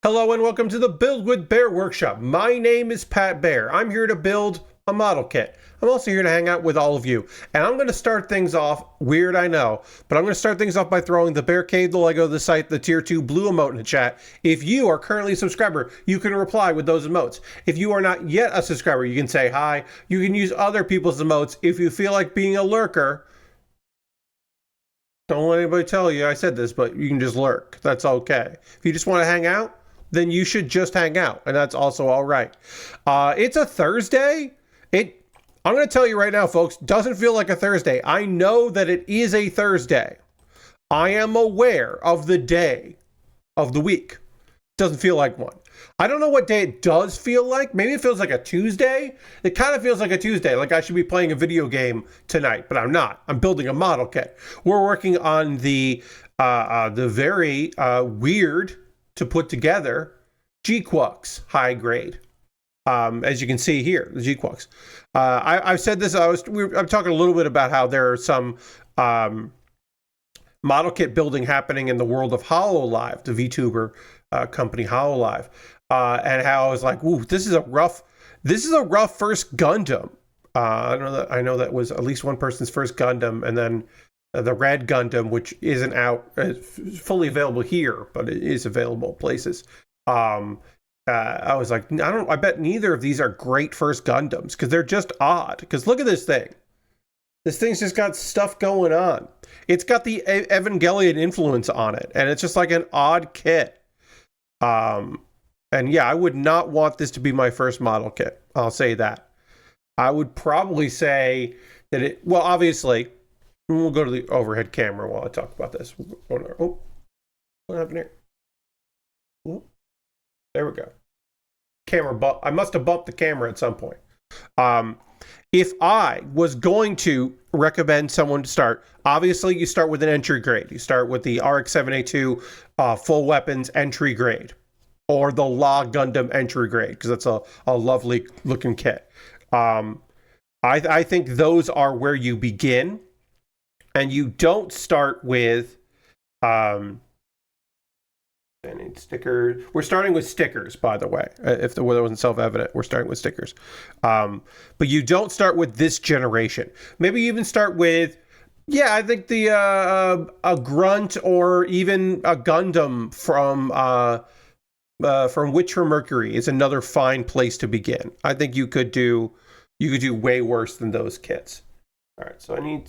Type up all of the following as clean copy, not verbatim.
Hello and welcome to the Build with Baer Workshop. My name is Pat Baer. I'm here to build a model kit. I'm also here to hang out with all of you. And I'm going to start things off, weird I know, but I'm going to start things off by throwing the Bear Cave, the Lego, the site, the tier 2 blue emote in the chat. If you are currently a subscriber, you can reply with those emotes. If you are not yet a subscriber, you can say hi. You can use other people's emotes. If you feel like being a lurker, don't let anybody tell you I said this, but you can just lurk. That's okay. If you just want to hang out, then you should just hang out, and that's also all right. It's a Thursday. I'm going to tell you right now, folks, doesn't feel like a Thursday. I know that it is a Thursday. I am aware of the day of the week. Doesn't feel like one. I don't know what day it does feel like. Maybe it feels like a Tuesday. It kind of feels like a Tuesday, like I should be playing a video game tonight, but I'm not. I'm building a model kit. We're working on the very weird to put together GQuuuuuuX high grade. As you can see here, the GQuuuuuuX. I've said this. I'm talking a little bit about how there are some model kit building happening in the world of HoloLive, the VTuber company HoloLive, and how I was like, "Ooh, this is a rough first Gundam." I know that was at least one person's first Gundam, and then the Red Gundam, which isn't out fully available here, but it is available places. I was like, I bet neither of these are great first Gundams because they're just odd. Because look at this thing. This thing's just got stuff going on. It's got the Evangelion influence on it, and it's just like an odd kit. And yeah, I would not want this to be my first model kit. I'll say that. I would probably say that well, obviously, we'll go to the overhead camera while I talk about this. Oh, what happened here? Oh, there we go. I must have bumped the camera at some point. If I was going to recommend someone to start, obviously you start with an entry grade. You start with the RX-7A2 full weapons entry grade, or the La Gundam entry grade, because that's a lovely looking kit. I think those are where you begin, and you don't start with stickers. We're starting with stickers, by the way. If the weather wasn't self-evident, we're starting with stickers. But you don't start with this generation. Maybe you even start with, I think the a Grunt or even a Gundam from Witcher Mercury is another fine place to begin. I think you could do way worse than those kits. All right, so I need.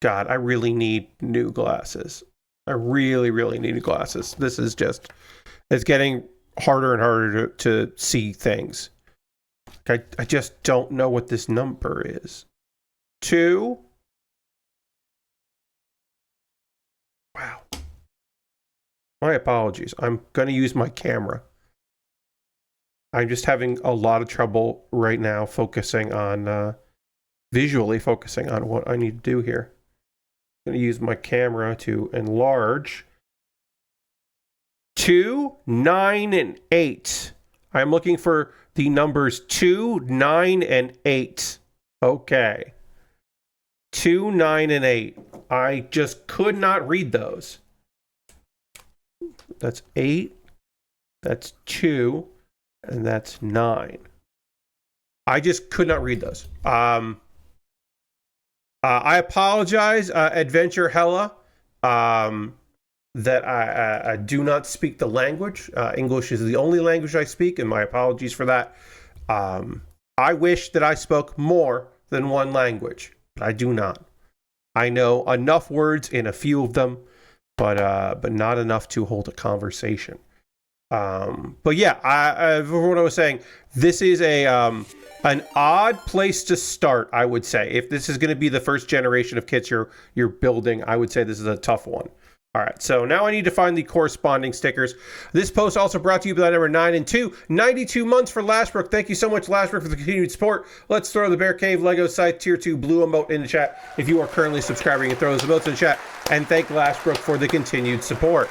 God, I really need new glasses. I really, really need glasses. This is it's getting harder and harder to see things. I just don't know what this number is. 2. Wow. My apologies. I'm going to use my camera. I'm just having a lot of trouble right now visually focusing on what I need to do here. I'm going to use my camera to enlarge. 2, 9, and 8. I'm looking for the numbers 2, 9, and 8. Okay. 2, 9, and 8. I just could not read those. That's 8. That's 2. And that's 9. I just could not read those. I apologize, Adventure Hella, that I do not speak the language. English is the only language I speak, and my apologies for that. I wish that I spoke more than one language, but I do not. I know enough words in a few of them, but not enough to hold a conversation. But yeah, for what I was saying, this is an odd place to start, I would say. If this is going to be the first generation of kits you're building, I would say this is a tough one. All right, so now I need to find the corresponding stickers. This post also brought to you by number 9 and 2. 92 months for Lashbrook. Thank you so much, Lashbrook, for the continued support. Let's throw the Bear Cave Lego site tier 2 blue emote in the chat. If you are currently subscribing, and throw those emotes in the chat. And thank Lashbrook for the continued support.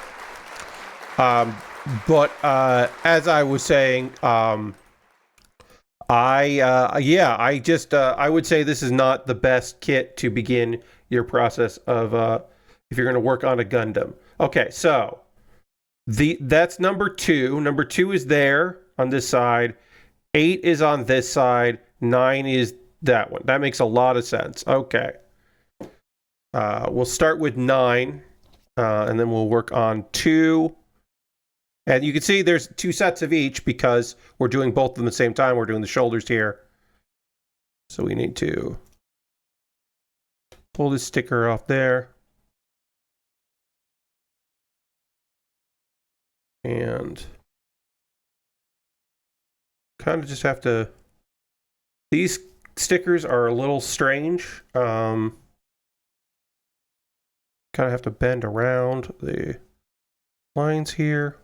But as I was saying, I would say this is not the best kit to begin your process of if you're going to work on a Gundam. Okay, so That's number 2. Number 2 is there on this side. 8 is on this side. 9 is that one. That makes a lot of sense. Okay. We'll start with 9, and then we'll work on 2. And you can see there's 2 sets of each because we're doing both of them at the same time. We're doing the shoulders here. So we need to pull this sticker off there. And kind of just have to... These stickers are a little strange. Kind of have to bend around the lines here.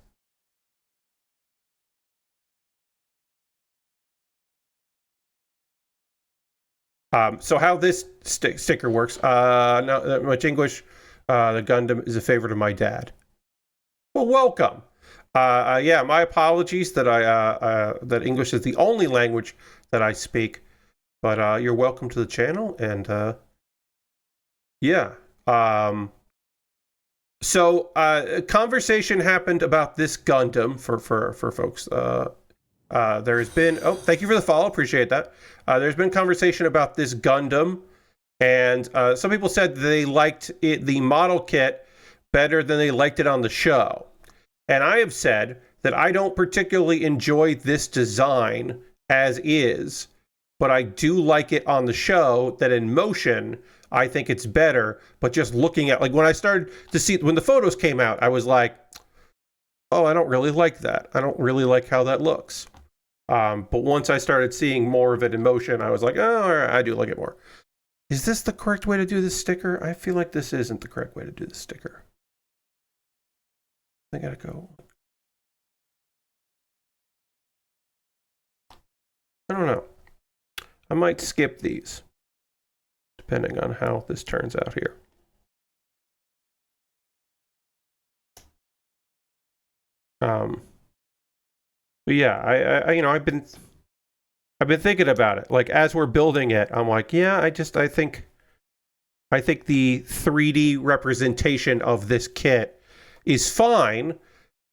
So how this sticker works, no, much English, the Gundam is a favorite of my dad. Well, welcome. Yeah, my apologies that that English is the only language that I speak, but you're welcome to the channel, and yeah. So a conversation happened about this Gundam for folks. There has been, oh, thank you for the follow, appreciate that. There's been conversation about this Gundam, and some people said they liked the model kit better than they liked it on the show. And I have said that I don't particularly enjoy this design as is, but I do like it on the show, that in motion, I think it's better. But just looking at, like, when I started to see, when the photos came out, I was like, oh, I don't really like that. I don't really like how that looks. But once I started seeing more of it in motion, I was like, oh, all right, I do like it more. Is this the correct way to do this sticker? I feel like this isn't the correct way to do this sticker. I gotta go. I don't know. I might skip these, depending on how this turns out here. But yeah, I've been thinking about it. Like, as we're building it, I'm like, yeah, I think the 3D representation of this kit is fine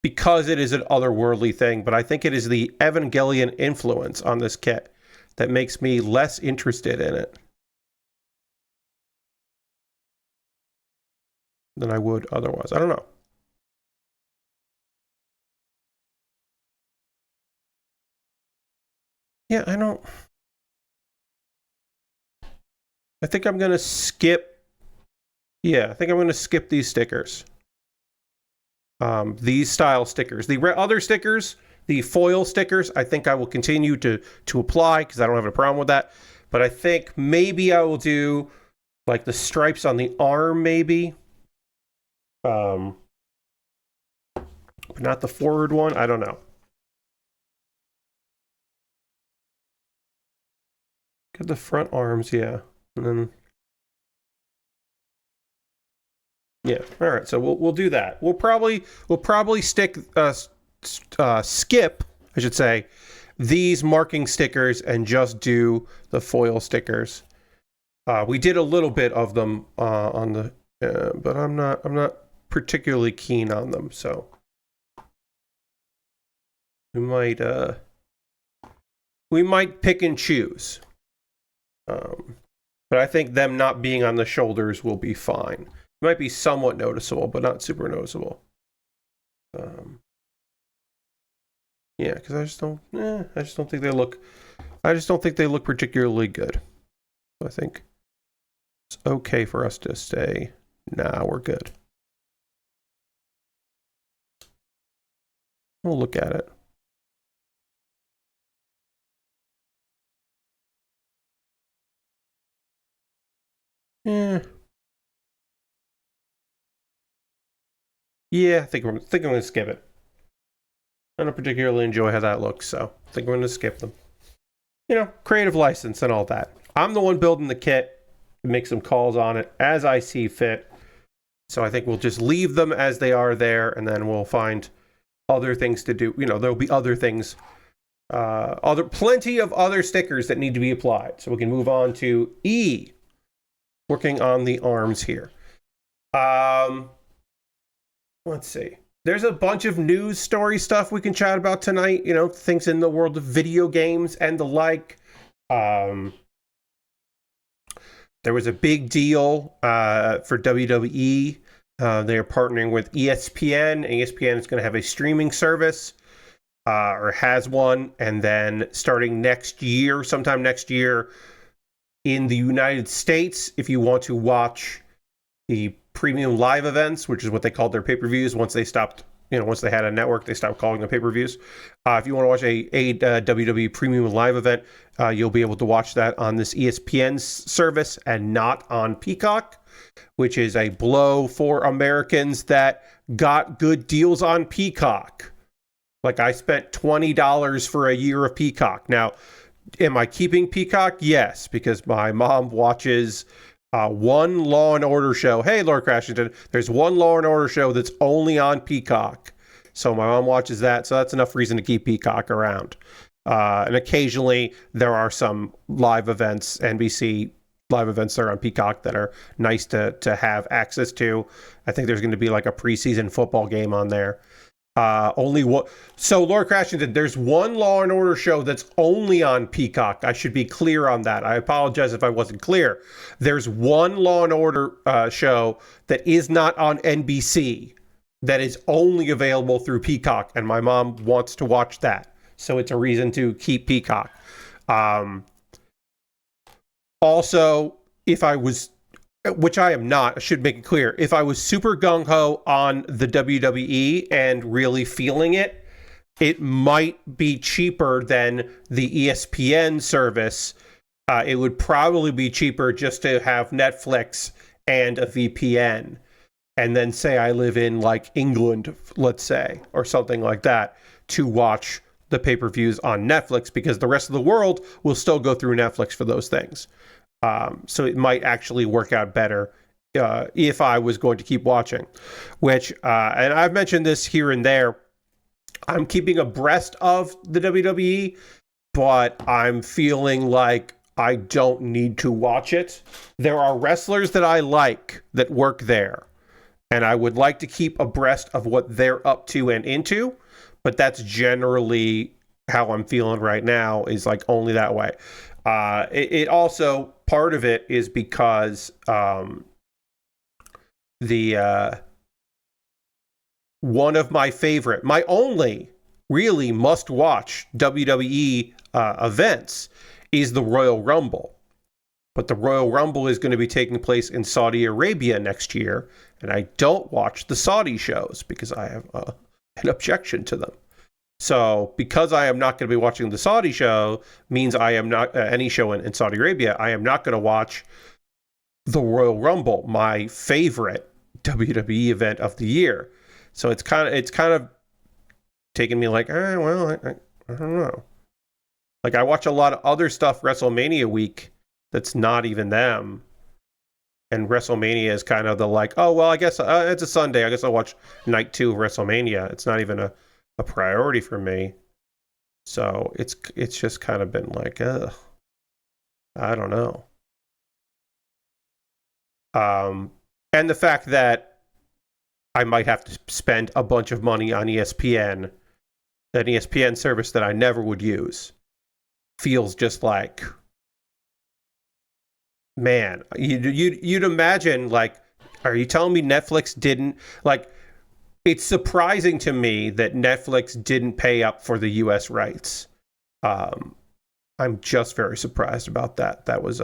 because it is an otherworldly thing, but I think it is the Evangelion influence on this kit that makes me less interested in it than I would otherwise. I don't know. Yeah, I think I'm going to skip. Yeah, I think I'm going to skip these stickers. These style stickers. The other stickers, the foil stickers, I think I will continue to apply because I don't have a problem with that. But I think maybe I will do like the stripes on the arm, maybe. But not the forward one. I don't know. Get the front arms, yeah. And then, yeah. All right. So we'll do that. We'll probably skip, I should say, these marking stickers and just do the foil stickers. We did a little bit of them on the, but I'm not particularly keen on them. So we might pick and choose. But I think them not being on the shoulders will be fine. It might be somewhat noticeable, but not super noticeable. Yeah, because I just don't think they look particularly good. I think it's okay for us to say, nah, we're good. We'll look at it. Yeah. Yeah, I think I'm going to skip it. I don't particularly enjoy how that looks, so I think I'm going to skip them. You know, creative license and all that. I'm the one building the kit, make some calls on it as I see fit. So I think we'll just leave them as they are there, and then we'll find other things to do. You know, there'll be other things, plenty of other stickers that need to be applied. So we can move on to E, working on the arms here. Let's see. there's a bunch of news story stuff we can chat about tonight. You know, things in the world of video games and the like. There was a big deal for WWE. They are partnering with ESPN. ESPN is going to have a streaming service, or has one, and then starting next year, sometime next year, in the United States, if you want to watch the premium live events, which is what they called their pay-per-views, once they stopped, once they had a network, they stopped calling them pay-per-views. If you want to watch a WWE premium live event, you'll be able to watch that on this ESPN service and not on Peacock, which is a blow for Americans that got good deals on Peacock. Like, I spent $20 for a year of Peacock. Now, am I keeping Peacock? Yes, because my mom watches one Law and Order show. Hey, Lord Crashington, there's one Law and Order show that's only on Peacock. So my mom watches that. So that's enough reason to keep Peacock around. And occasionally there are some live events, NBC live events that are on Peacock that are nice to have access to. I think there's going to be like a preseason football game on there. So Lord Crashington, there's one Law and Order show that's only on Peacock. I should be clear on that. I apologize if I wasn't clear. There's one Law and Order show that is not on NBC that is only available through Peacock, and my mom wants to watch that. So it's a reason to keep Peacock. Also, if I was, which I am not, I should make it clear, if I was super gung-ho on the WWE and really feeling it, it might be cheaper than the ESPN service. It would probably be cheaper just to have Netflix and a VPN. And then say I live in like England, let's say, or something like that, to watch the pay-per-views on Netflix, because the rest of the world will still go through Netflix for those things. So it might actually work out better if I was going to keep watching, which, and I've mentioned this here and there, I'm keeping abreast of the WWE, but I'm feeling like I don't need to watch it. There are wrestlers that I like that work there, and I would like to keep abreast of what they're up to and into, but that's generally how I'm feeling right now, is like only that way. It also, part of it is because one of my only really must-watch WWE events is the Royal Rumble. But the Royal Rumble is going to be taking place in Saudi Arabia next year, and I don't watch the Saudi shows because I have an objection to them. So because I am not going to be watching the Saudi show, means I am not any show in Saudi Arabia, I am not going to watch the Royal Rumble, my favorite WWE event of the year. So it's kind of taking me like, I don't know. Like, I watch a lot of other stuff WrestleMania week that's not even them. And WrestleMania is kind of the like, oh, well, I guess it's a Sunday. I guess I'll watch night 2 of WrestleMania. It's not even a priority for me. So it's just kind of been like, I don't know. And the fact that I might have to spend a bunch of money on ESPN, an ESPN service that I never would use, feels just like, man, you'd imagine, like, are you telling me Netflix didn't, like, it's surprising to me that Netflix didn't pay up for the US rights. I'm just very surprised about that. That was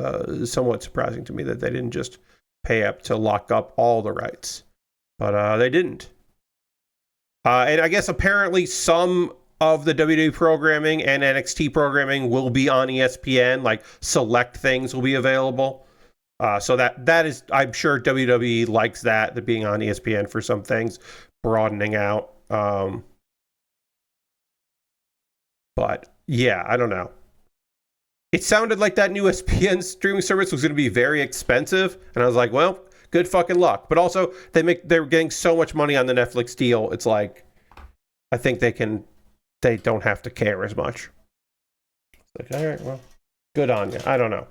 somewhat surprising to me that they didn't just pay up to lock up all the rights. But they didn't. And I guess apparently some of the WWE programming and NXT programming will be on ESPN, like select things will be available. So that is, I'm sure WWE likes that being on ESPN for some things, broadening out. But yeah, I don't know. It sounded like that new ESPN streaming service was going to be very expensive, and I was like, well, good fucking luck. But also, they're getting so much money on the Netflix deal. It's like, I think they don't have to care as much. It's like, all right, well, good on you. I don't know.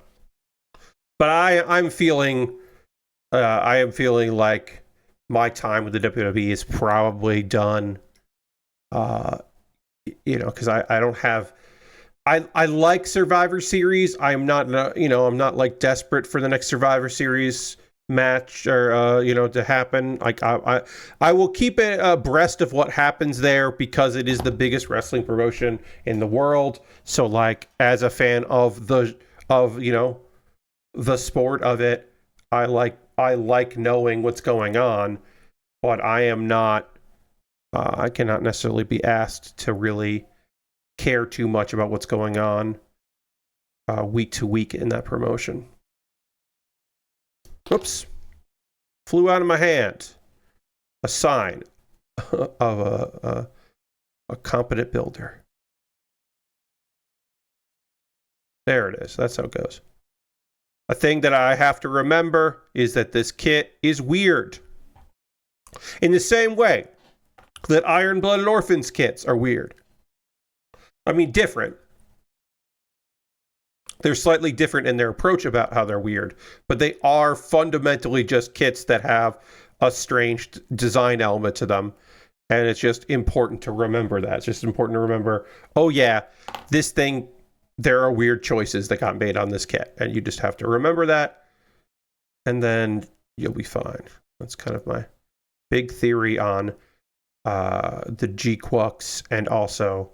But I am feeling like my time with the WWE is probably done. You know, because I don't have. I like Survivor Series. I'm not, you know, I'm not like desperate for the next Survivor Series match or you know, to happen. Like I will keep it abreast of what happens there because it is the biggest wrestling promotion in the world. So like as a fan of you know, the sport of it, I like knowing what's going on, but I am not. I cannot necessarily be asked to really care too much about what's going on week to week in that promotion. Oops. Flew out of my hand. A sign of a competent builder. There it is. That's how it goes. A thing that I have to remember is that this kit is weird. In the same way that Iron-Blooded Orphans kits are weird. I mean, different. They're slightly different in their approach about how they're weird, but they are fundamentally just kits that have a strange design element to them. And it's just important to remember that. It's just important to remember, oh yeah, this thing, there are weird choices that got made on this kit. And you just have to remember that. And then you'll be fine. That's kind of my big theory on the GQuuuuuuX and also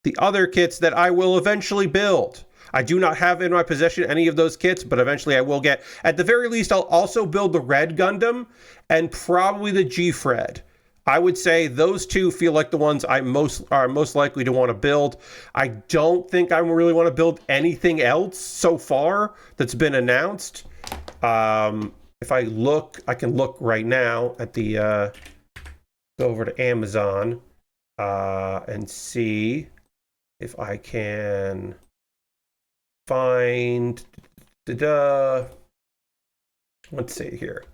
the other kits that I will eventually build. I do not have in my possession any of those kits, but eventually I will get. At the very least, I'll also build the Red Gundam and probably the G-Fred. I would say those two feel like the ones are most likely to want to build. I don't think I really want to build anything else so far that's been announced. If I look, I can look right now at the go over to Amazon and see if I can find let's see here.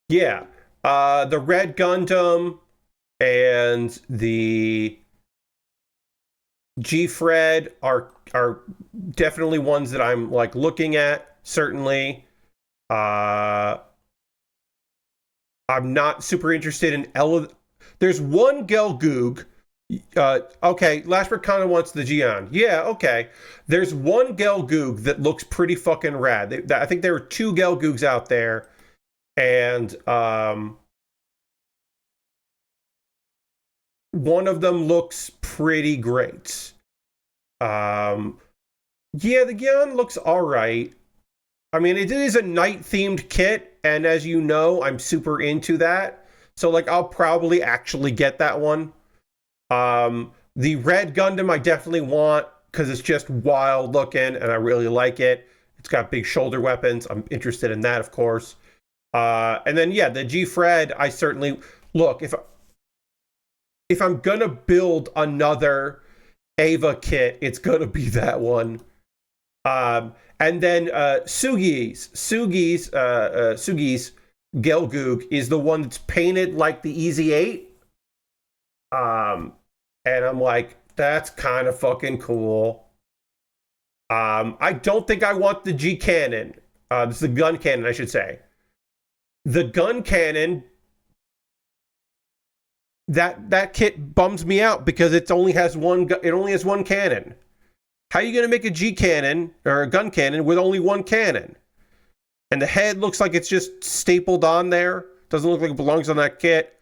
Yeah, the Red Gundam and the G-Fred are definitely ones that I'm like looking at, certainly. I'm not super interested in There's one Gelgoog. Okay, Lashbert kind of wants the Gion. Yeah, okay. There's one Gelgoog that looks pretty fucking rad. I think there are two Gelgoogs out there, and one of them looks pretty great. Yeah, the Gion looks all right. I mean, it is a night-themed kit, and as you know, I'm super into that. So, like, I'll probably actually get that one. The Red Gundam I definitely want because it's just wild looking and I really like it. It's got big shoulder weapons. I'm interested in that, of course. And then, yeah, the G-Fred, I certainly... Look, if I'm gonna build another Ava kit, it's gonna be that one. And then Sugi's Gelgoog is the one that's painted like the Easy 8. And I'm like, that's kind of fucking cool. I don't think I want the G cannon. This is the gun cannon, I should say. The gun cannon, that kit bums me out because it only has one cannon. How are you going to make a G cannon or a gun cannon with only one cannon? And the head looks like it's just stapled on there. Doesn't look like it belongs on that kit.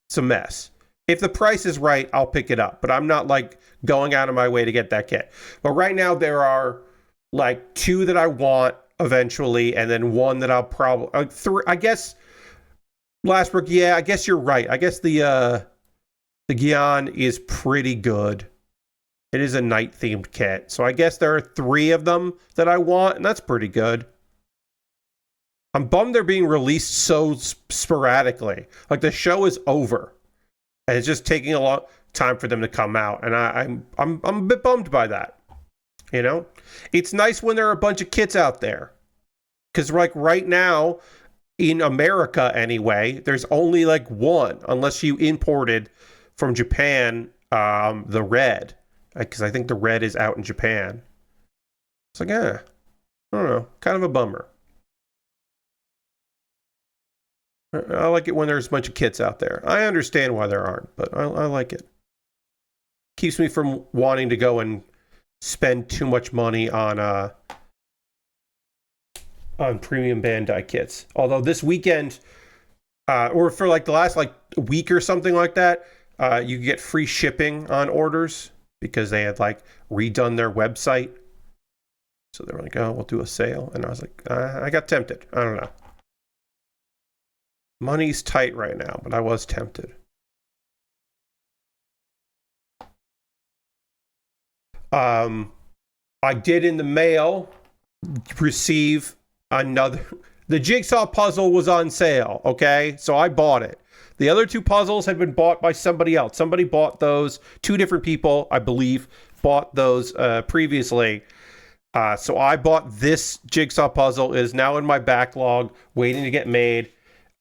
It's a mess. If the price is right, I'll pick it up. But I'm not like going out of my way to get that kit. But right now there are like two that I want eventually, and then one that I'll probably three. I guess Lashbrook. Yeah, I guess you're right. I guess the Gion is pretty good. It is a night-themed kit. So I guess there are three of them that I want, and that's pretty good. I'm bummed they're being released so sporadically. Like, the show is over. And it's just taking a long time for them to come out. And I'm a bit bummed by that. You know? It's nice when there are a bunch of kits out there. Because, like, right now, in America anyway, there's only, like, one. Unless you imported from Japan the Red. Because I think the Red is out in Japan. It's like, I don't know. Kind of a bummer. I like it when there's a bunch of kits out there. I understand why there aren't, but I like it. Keeps me from wanting to go and spend too much money on premium Bandai kits. Although this weekend, or for like the last like week or something like that, you could get free shipping on orders because they had like redone their website. So they were like, oh, we'll do a sale. And I was like, I got tempted. I don't know. Money's tight right now, but I was tempted. I did in the mail receive another. The jigsaw puzzle was on sale, okay? So I bought it. The other two puzzles had been bought by somebody else. Somebody bought those. Two different people, I believe, bought those previously. So I bought this jigsaw puzzle. It is now in my backlog, waiting to get made.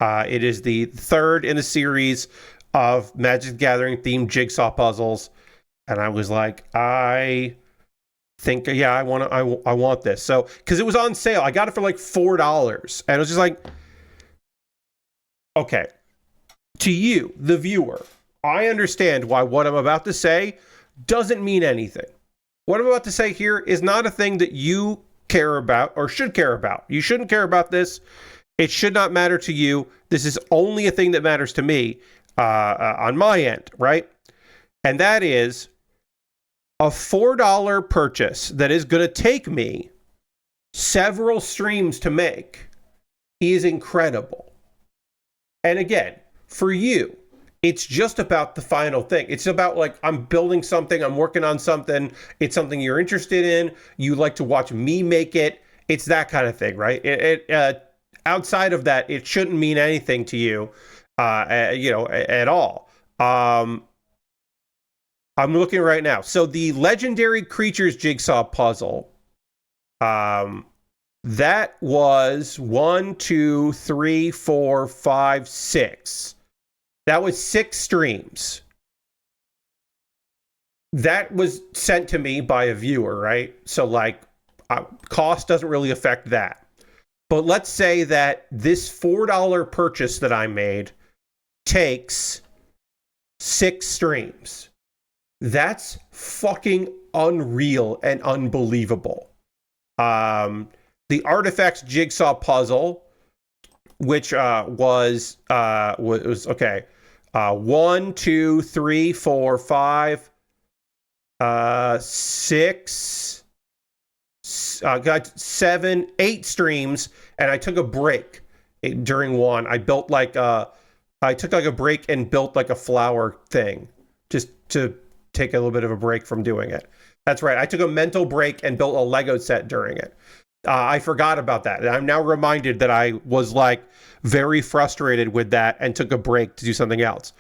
It is the third in the series of Magic the Gathering themed jigsaw puzzles. And I was like, I think, yeah, I want this. So, because it was on sale, I got it for like $4, and it was just like, okay, to you, the viewer, I understand why what I'm about to say doesn't mean anything. What I'm about to say here is not a thing that you care about or should care about. You shouldn't care about this. It should not matter to you. This is only a thing that matters to me on my end, right? And that is a $4 purchase that is going to take me several streams to make is incredible. And again, for you, it's just about the final thing. It's about like, I'm building something, I'm working on something, it's something you're interested in, you like to watch me make it. It's that kind of thing, right? Outside of that, it shouldn't mean anything to you, at all. I'm looking right now. So the Legendary Creatures jigsaw puzzle, that was 1, 2, 3, 4, 5, 6. That was 6 streams. That was sent to me by a viewer, right? So like, cost doesn't really affect that. But let's say that this $4 purchase that I made takes 6 streams. That's fucking unreal and unbelievable. The Artifacts jigsaw puzzle, which was okay. 1, 2, 3, 4, 5, 6. Got 7, 8 streams, and I took a break during one. I built like I took like a break and built like a flower thing just to take a little bit of a break from doing it. That's right. I took a mental break and built a Lego set during it. I forgot about that. And I'm now reminded that I was like very frustrated with that and took a break to do something else.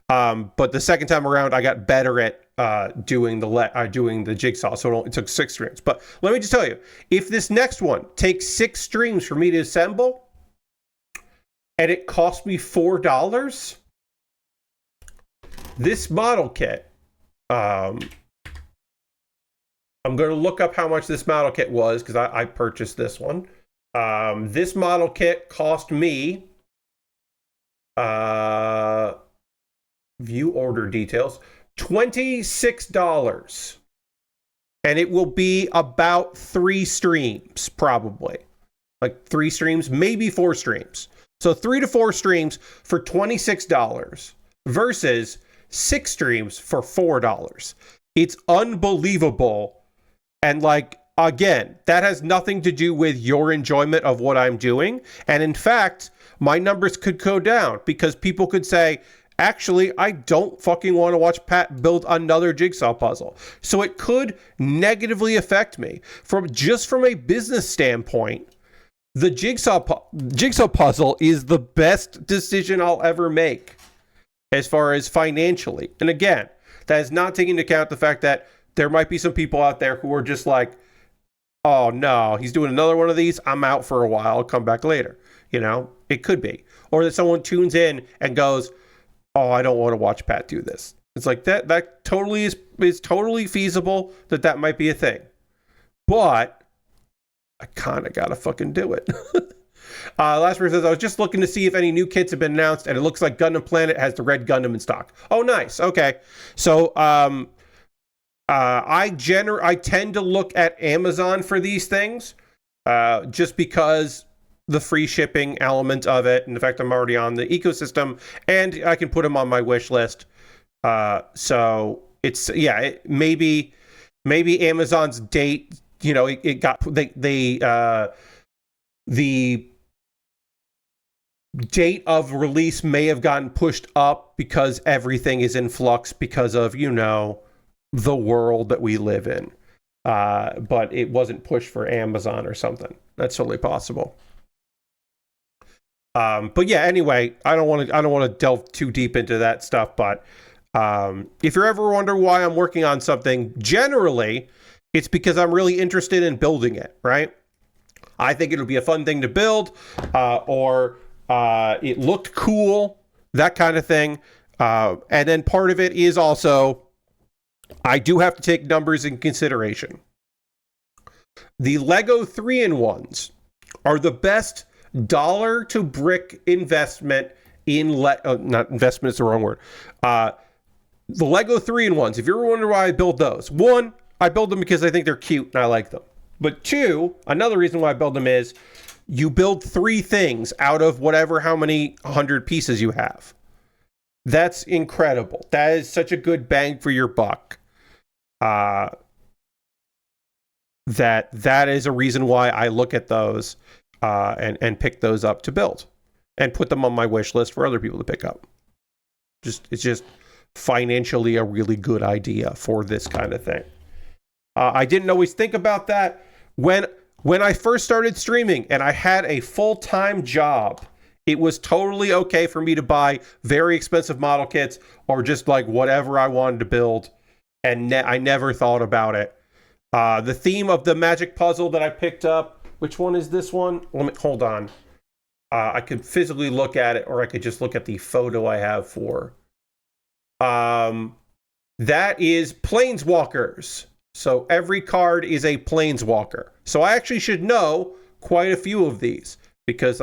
But the second time around, I got better at doing the jigsaw. So it took 6 streams. But let me just tell you, if this next one takes 6 streams for me to assemble and it cost me $4, this model kit, I'm going to look up how much this model kit was because I purchased this one. This model kit cost me, view order details, $26. And it will be about 3 streams, probably. Like 3 streams, maybe 4 streams. So 3 to 4 streams for $26 versus 6 streams for $4. It's unbelievable. And like, again, that has nothing to do with your enjoyment of what I'm doing. And in fact, my numbers could go down because people could say, actually, I don't fucking want to watch Pat build another jigsaw puzzle. So it could negatively affect me. From a business standpoint, the jigsaw puzzle is the best decision I'll ever make as far as financially. And again, that is not taking into account the fact that there might be some people out there who are just like, oh no, he's doing another one of these. I'm out for a while. I'll come back later. You know, it could be. Or that someone tunes in and goes, oh, I don't want to watch Pat do this. It's like that totally is totally feasible that might be a thing. But I kind of got to fucking do it. Last person says, I was just looking to see if any new kits have been announced, and it looks like Gundam Planet has the red Gundam in stock. Oh, nice. Okay. So I tend to look at Amazon for these things, just because the free shipping element of it, and the fact I'm already on the ecosystem, and I can put them on my wish list. So it's, yeah, maybe Amazon's date, you know, it got the date of release may have gotten pushed up because everything is in flux because of, you know, the world that we live in. But it wasn't pushed for Amazon or something. That's totally possible. But yeah, anyway, I don't want to delve too deep into that stuff, but if you're ever wondering why I'm working on something, generally it's because I'm really interested in building it, right? I think it'll be a fun thing to build, or it looked cool, that kind of thing. And then part of it is also, I do have to take numbers in consideration. The Lego 3-in-1s are the best dollar to brick investment in not investment is the wrong word. The Lego 3-in-1s, if you're wondering why I build those, one, I build them because I think they're cute and I like them. But two, another reason why I build them is you build 3 things out of how many 100 pieces you have. That's incredible. That is such a good bang for your buck. That is a reason why I look at those and pick those up to build and put them on my wish list for other people to pick up. It's just financially a really good idea for this kind of thing. I didn't always think about that when I first started streaming and I had a full-time job. It was totally okay for me to buy very expensive model kits or just like whatever I wanted to build, and I never thought about it. The theme of the magic puzzle that I picked up, which one is this one? Hold on. I could physically look at it, or I could just look at the photo I have for. That is Planeswalkers. So every card is a Planeswalker. So I actually should know quite a few of these because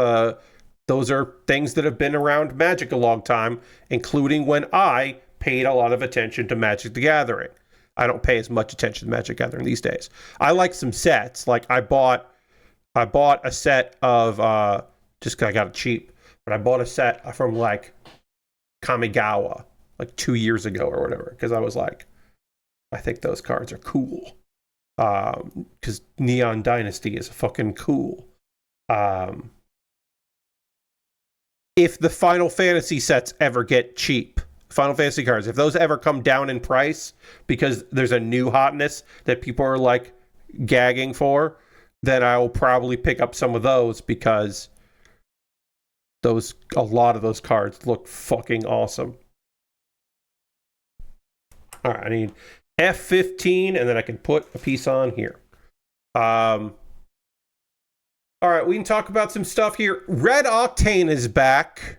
those are things that have been around Magic a long time, including when I paid a lot of attention to Magic the Gathering. I don't pay as much attention to Magic the Gathering these days. I like some sets. Like I bought a set of just because I got it cheap, but I bought a set from like Kamigawa like 2 years ago or whatever because I was like, I think those cards are cool. Because Neon Dynasty is fucking cool. If the Final Fantasy sets ever get cheap, Final Fantasy cards, if those ever come down in price because there's a new hotness that people are like gagging for, then I will probably pick up some of those because a lot of those cards look fucking awesome. All right, I need F15, and then I can put a piece on here. All right, we can talk about some stuff here. Red Octane is back.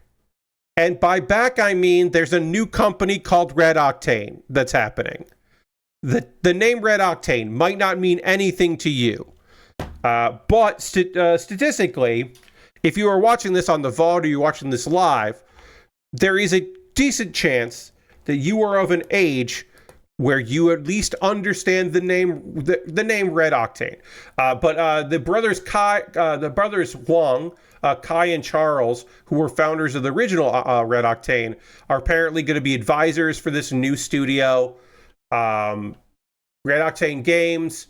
And by back, I mean there's a new company called Red Octane that's happening. The name Red Octane might not mean anything to you. But statistically, if you are watching this on the VOD or you're watching this live, there is a decent chance that you are of an age where you at least understand the name Red Octane. But the brothers Wong, Kai and Charles, who were founders of the original Red Octane, are apparently going to be advisors for this new studio, Red Octane Games.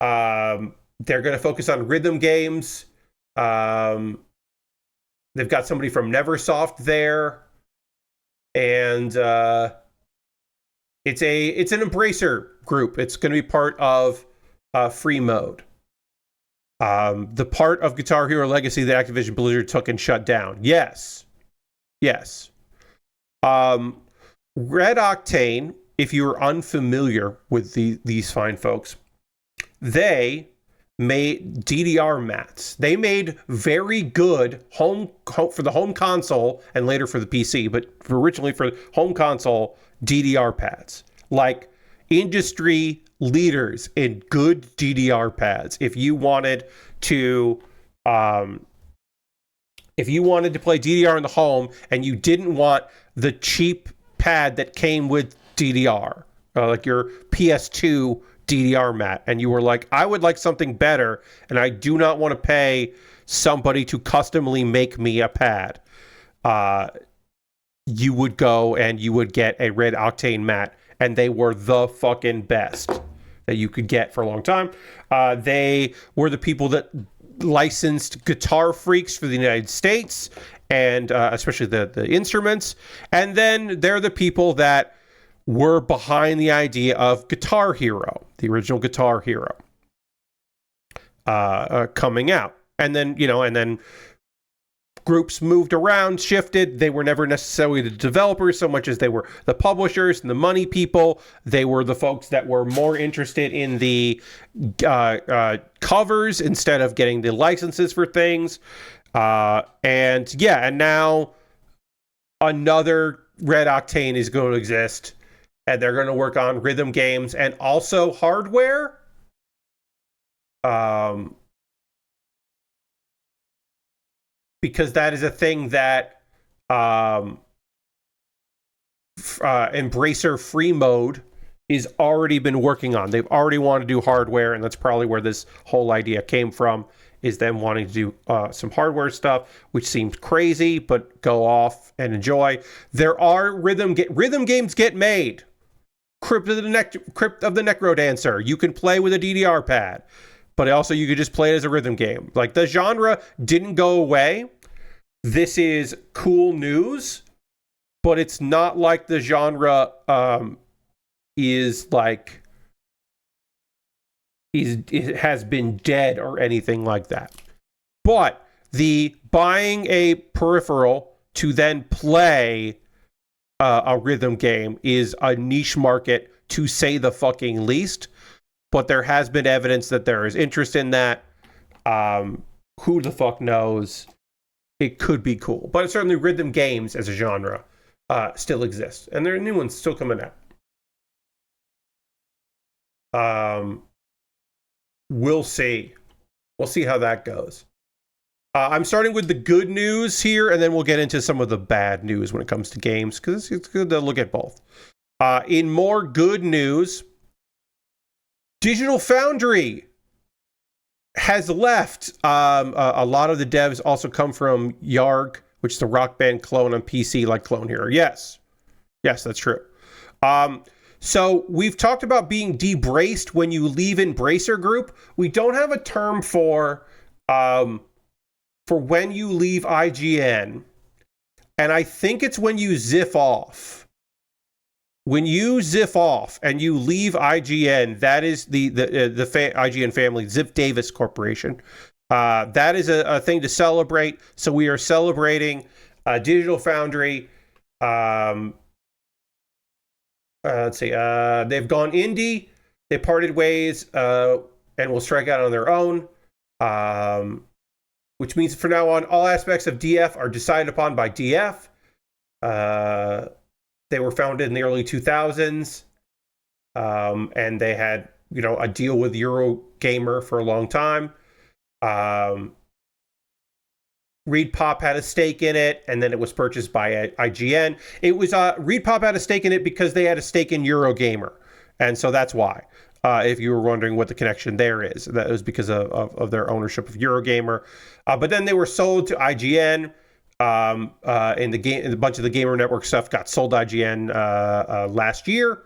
They're going to focus on rhythm games. They've got somebody from Neversoft there, and it's an Embracer group. It's going to be part of Free Mode. The part of Guitar Hero Legacy that Activision Blizzard took and shut down. Yes. Red Octane, if you're unfamiliar with these fine folks, they made DDR mats. They made very good home for the home console and later for the PC, but originally for home console DDR pads. Like industry leaders in good DDR pads. If you wanted to If you wanted to play DDR in the home and you didn't want the cheap pad that came with DDR, like your PS2 DDR mat, and you were like, I would like something better, and I do not want to pay somebody to customly make me a pad, you would go and you would get a Red Octane mat, and they were the fucking best that you could get for a long time. They were the people that licensed Guitar Freaks for the United States, and especially the instruments. And then they're the people that were behind the idea of Guitar Hero, the original Guitar Hero, coming out. And then, groups moved around, shifted. They were never necessarily the developers so much as they were the publishers and the money people. They were the folks that were more interested in the covers instead of getting the licenses for things. And now another Red Octane is going to exist, and they're going to work on rhythm games and also hardware. Because that is a thing that Embracer Free Mode is already been working on. They've already wanted to do hardware, and that's probably where this whole idea came from, is them wanting to do some hardware stuff, which seems crazy, but go off and enjoy. There are rhythm games get made. Crypt of the Necrodancer. You can play with a DDR pad, but also you could just play it as a rhythm game. Like, the genre didn't go away. This is cool news, but it's not like the genre it has been dead or anything like that. But the buying a peripheral to then play a rhythm game is a niche market, to say the fucking least. But there has been evidence that there is interest in that. Who the fuck knows? It could be cool. But certainly rhythm games as a genre still exist. And there are new ones still coming out. We'll see. We'll see how that goes. I'm starting with the good news here, and then we'll get into some of the bad news when it comes to games, because it's good to look at both. In more good news, Digital Foundry has left. A lot of the devs also come from Yarg, which is the Rock Band clone on PC, like Clone Hero. Yes, that's true. So we've talked about being debraced when you leave Embracer Group. We don't have a term for when you leave IGN, and I think it's when you ziff off. When you ziff off and you leave IGN, that is the IGN family, Ziff Davis Corporation. That is a thing to celebrate. So we are celebrating Digital Foundry. Let's see. They've gone indie. They parted ways and will strike out on their own. Which means from now on, all aspects of DF are decided upon by DF. They were founded in the early 2000s, and they had, a deal with Eurogamer for a long time. ReedPop had a stake in it, and then it was purchased by IGN. It was ReedPop had a stake in it because they had a stake in Eurogamer, and so that's why. If you were wondering what the connection there is, that was because of their ownership of Eurogamer. But then they were sold to IGN. In a bunch of the Gamer Network stuff got sold to IGN last year.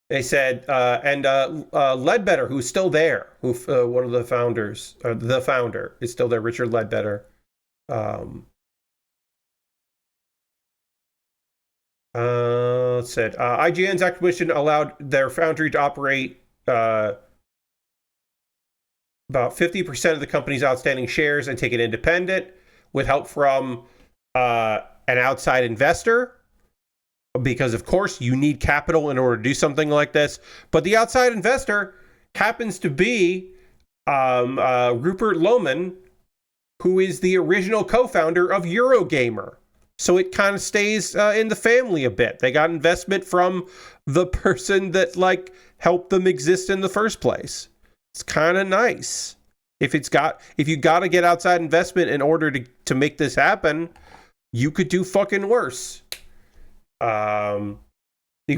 They said, Ledbetter, who's still there, one of the founders, the founder, is still there, Richard Ledbetter. Said IGN's acquisition allowed their foundry to operate about 50% of the company's outstanding shares and take it independent with help from an outside investor, because of course you need capital in order to do something like this. But the outside investor happens to be Rupert Lohman, who is the original co-founder of Eurogamer. So it kind of stays in the family a bit. They got investment from the person that like helped them exist in the first place. It's kind of nice. If you got to get outside investment in order to make this happen, you could do fucking worse. The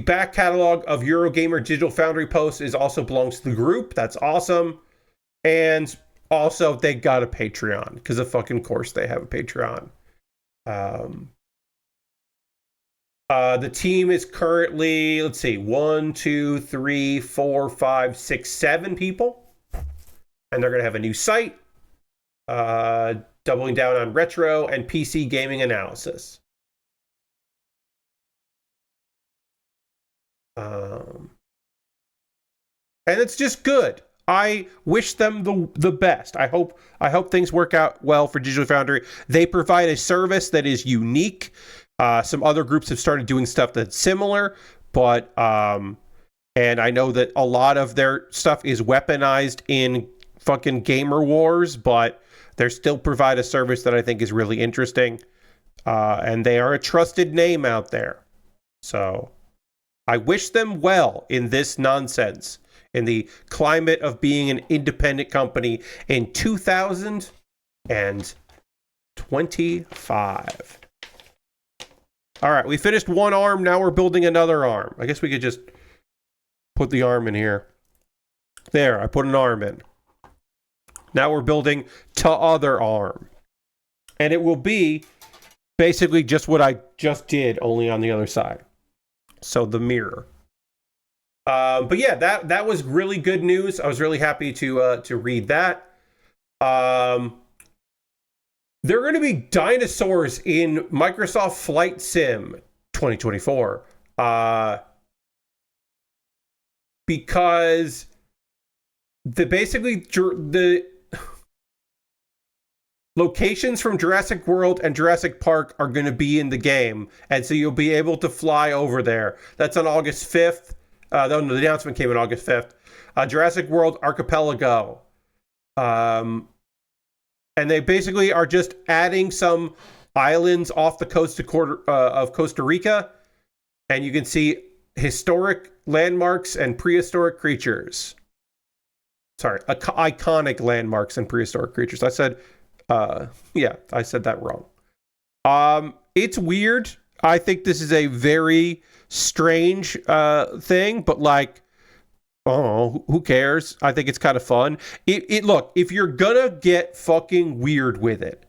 back catalog of Eurogamer Digital Foundry posts also belongs to the group. That's awesome. And also, they got a Patreon, because of fucking course they have a Patreon. The team is currently, let's see, 1, 2, 3, 4, 5, 6, 7 people. And they're going to have a new site, doubling down on retro and PC gaming analysis. And it's just good. I wish them the best. I hope things work out well for Digital Foundry. They provide a service that is unique. Some other groups have started doing stuff that's similar, but and I know that a lot of their stuff is weaponized in fucking gamer wars, but they still provide a service that I think is really interesting. And they are a trusted name out there. So I wish them well in this nonsense, in the climate of being an independent company in 2025. All right, we finished one arm. Now we're building another arm. I guess we could just put the arm in here. There, I put an arm in. Now we're building t'other arm. And it will be basically just what I just did, only on the other side. So the mirror. But yeah, that was really good news. I was really happy to read that. There are going to be dinosaurs in Microsoft Flight Sim 2024. Because the locations from Jurassic World and Jurassic Park are going to be in the game, and so you'll be able to fly over there. That's on August 5th. The announcement came on August 5th. Jurassic World Archipelago. And they basically are just adding some islands off the coast of Costa Rica, and you can see historic landmarks and prehistoric creatures. Sorry, iconic landmarks and prehistoric creatures. I said that wrong. It's weird. I think this is a very strange thing, but like, oh, who cares? I think it's kind of fun. Look, if you're gonna get fucking weird with it,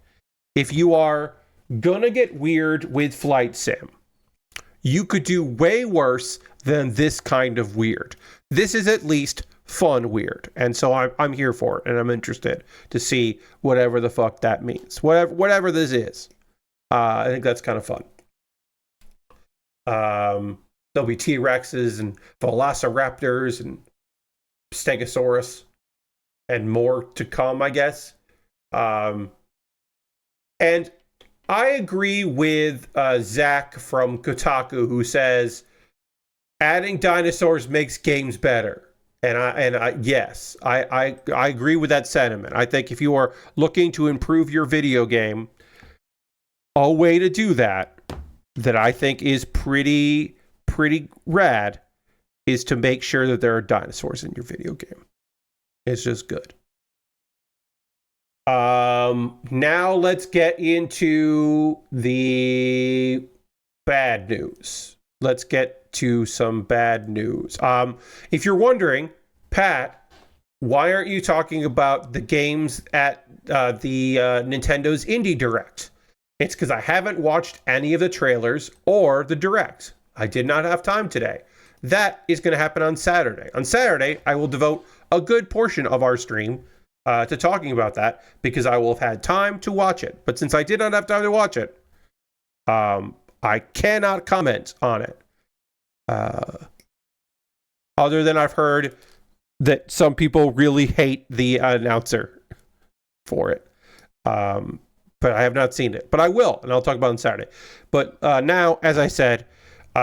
if you are gonna get weird with Flight Sim, you could do way worse than this kind of weird. This is at least fun weird, and so I'm here for it, and I'm interested to see whatever the fuck that means. Whatever this is, I think that's kind of fun. There'll be T-Rexes and Velociraptors and Stegosaurus and more to come, I guess. And I agree with Zach from Kotaku, who says adding dinosaurs makes games better. And yes, I agree with that sentiment. I think if you are looking to improve your video game, a way to do that I think is pretty rad is to make sure that there are dinosaurs in your video game. It's just good. Now let's get into the bad news. Let's get to some bad news. If you're wondering, Pat, why aren't you talking about the games at the Nintendo's Indie Direct? It's because I haven't watched any of the trailers or the Direct. I did not have time today. That is going to happen on Saturday. On Saturday, I will devote a good portion of our stream to talking about that because I will have had time to watch it. But since I did not have time to watch it, I cannot comment on it. Other than I've heard that some people really hate the announcer for it. But I have not seen it. But I will, and I'll talk about it on Saturday. But now, as I said,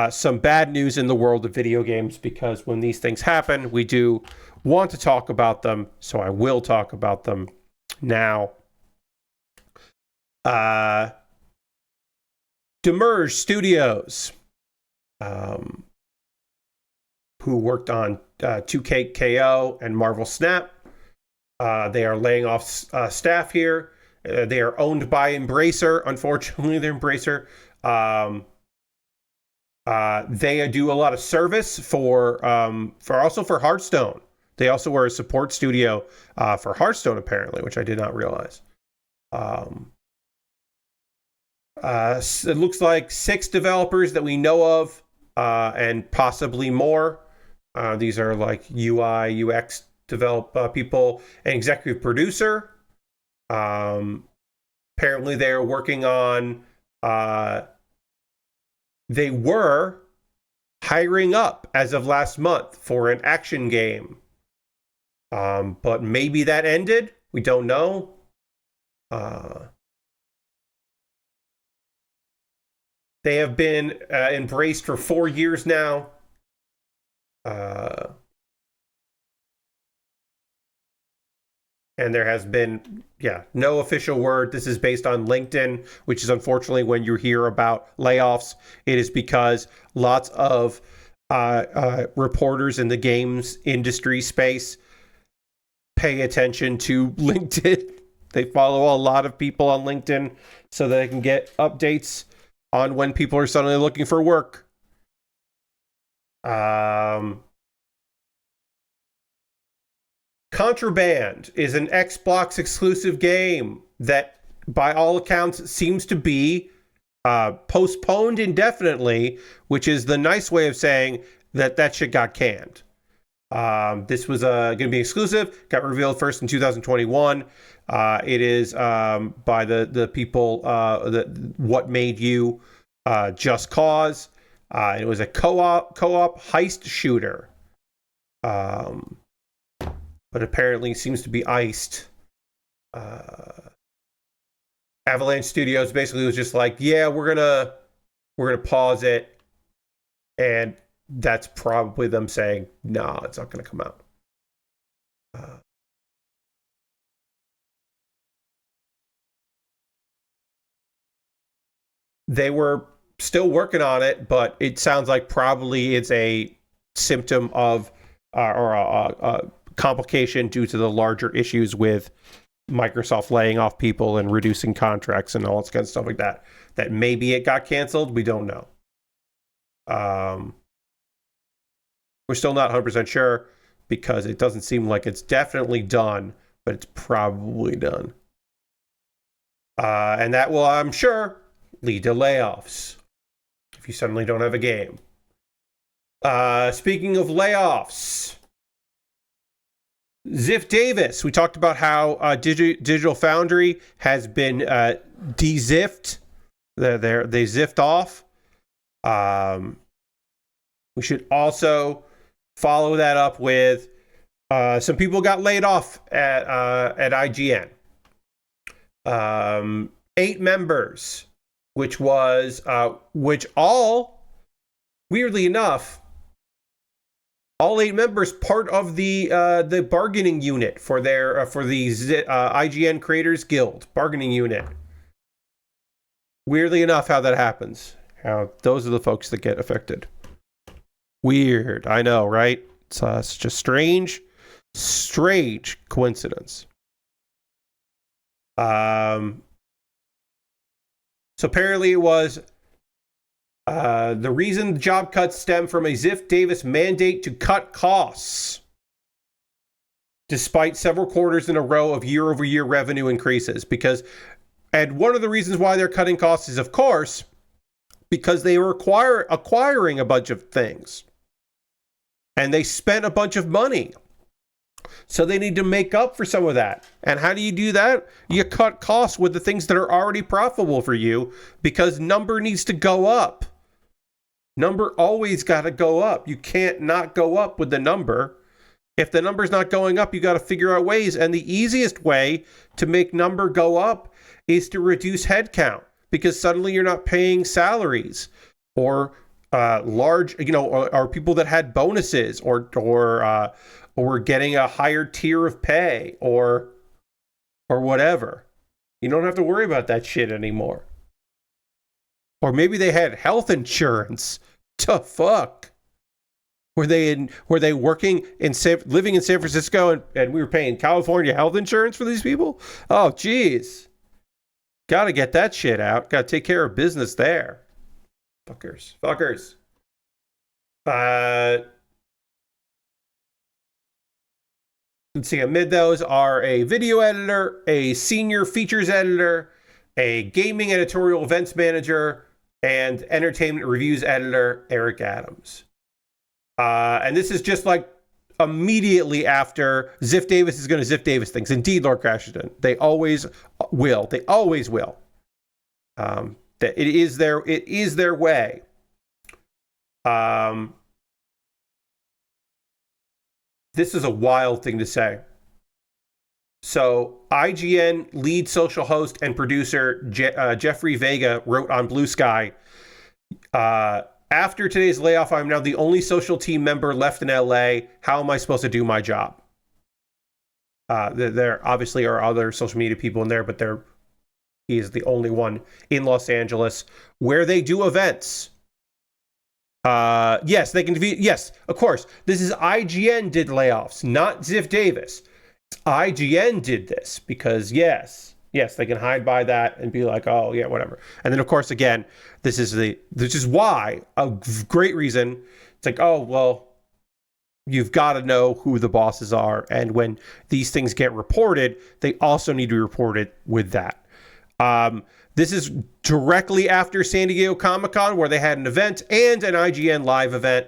some bad news in the world of video games, because when these things happen, we do want to talk about them, so I will talk about them now. Demerge Studios, who worked on 2K and Marvel Snap. They are laying off staff here. They are owned by Embracer. Unfortunately, they're Embracer. They do a lot of service for Hearthstone. They also were a support studio for Hearthstone, apparently, which I did not realize. It looks like 6 developers that we know of, and possibly more. These are like UI, UX people, an executive producer. Apparently, they're working on. They were hiring up as of last month for an action game. But maybe that ended. We don't know. They have been embraced for 4 years now. And there has been, no official word. This is based on LinkedIn, which is unfortunately when you hear about layoffs, it is because lots of reporters in the games industry space pay attention to LinkedIn. They follow a lot of people on LinkedIn so they can get updates on when people are suddenly looking for work. Contraband is an Xbox exclusive game that, by all accounts, seems to be postponed indefinitely, which is the nice way of saying that shit got canned. This was going to be exclusive, got revealed first in 2021. It is by the people that What Made You, Just Cause. It was a co-op heist shooter. But apparently seems to be iced. Avalanche Studios basically was just like, we're gonna pause it, and that's probably them saying, no, it's not gonna come out. They were still working on it, but it sounds like probably it's a symptom of or a complication due to the larger issues with Microsoft laying off people and reducing contracts and all this kind of stuff like that. That maybe it got canceled. We don't know. We're still not 100% sure because it doesn't seem like it's definitely done, but it's probably done. And that will, I'm sure, lead to layoffs if you suddenly don't have a game. Speaking of layoffs, Ziff Davis. We talked about how Digital Foundry has been de-ziffed. They ziffed off. We should also follow that up with some people got laid off at IGN. 8 members, which all, weirdly enough, all 8 members part of the bargaining unit for the IGN Creators Guild bargaining unit. Weirdly enough, how that happens. How those are the folks that get affected. Weird, I know, right? It's such a strange coincidence. So apparently it was the reason the job cuts stem from a Ziff Davis mandate to cut costs, despite several quarters in a row of year-over-year revenue increases. And one of the reasons why they're cutting costs is, of course, because they were acquiring a bunch of things. And they spent a bunch of money. So they need to make up for some of that. And how do you do that? You cut costs with the things that are already profitable for you, because number needs to go up. Number always got to go up. You can't not go up with the number. If the number's not going up, you got to figure out ways. And the easiest way to make number go up is to reduce headcount, because suddenly you're not paying salaries or large, or people that had bonuses or getting a higher tier of pay or whatever. You don't have to worry about that shit anymore. Or maybe they had health insurance. The fuck? Were they working living in San Francisco and we were paying California health insurance for these people? Oh, geez. Gotta get that shit out. Gotta take care of business there. Fuckers. Let's see, amid those are a video editor, a senior features editor, a gaming editorial events manager, and entertainment reviews editor, Eric Adams. And this is just like immediately after Ziff Davis is going to Ziff Davis things. Indeed, Lord Crashington. They always will. They always will. That it is their way. This is a wild thing to say. So IGN lead social host and producer Jeffrey Vega wrote on Blue Sky, after today's layoff, I'm now the only social team member left in LA. How am I supposed to do my job? There obviously are other social media people in there, but he is the only one in Los Angeles where they do events. Yes, they can. Yes, of course. This is IGN did layoffs, not Ziff Davis. IGN did this because yes, they can hide by that and be like, oh yeah, whatever. And then of course, again, this is why a great reason. It's like, oh well, you've got to know who the bosses are, and when these things get reported, they also need to be reported with that. This is directly after San Diego Comic-Con, where they had an event and an IGN live event.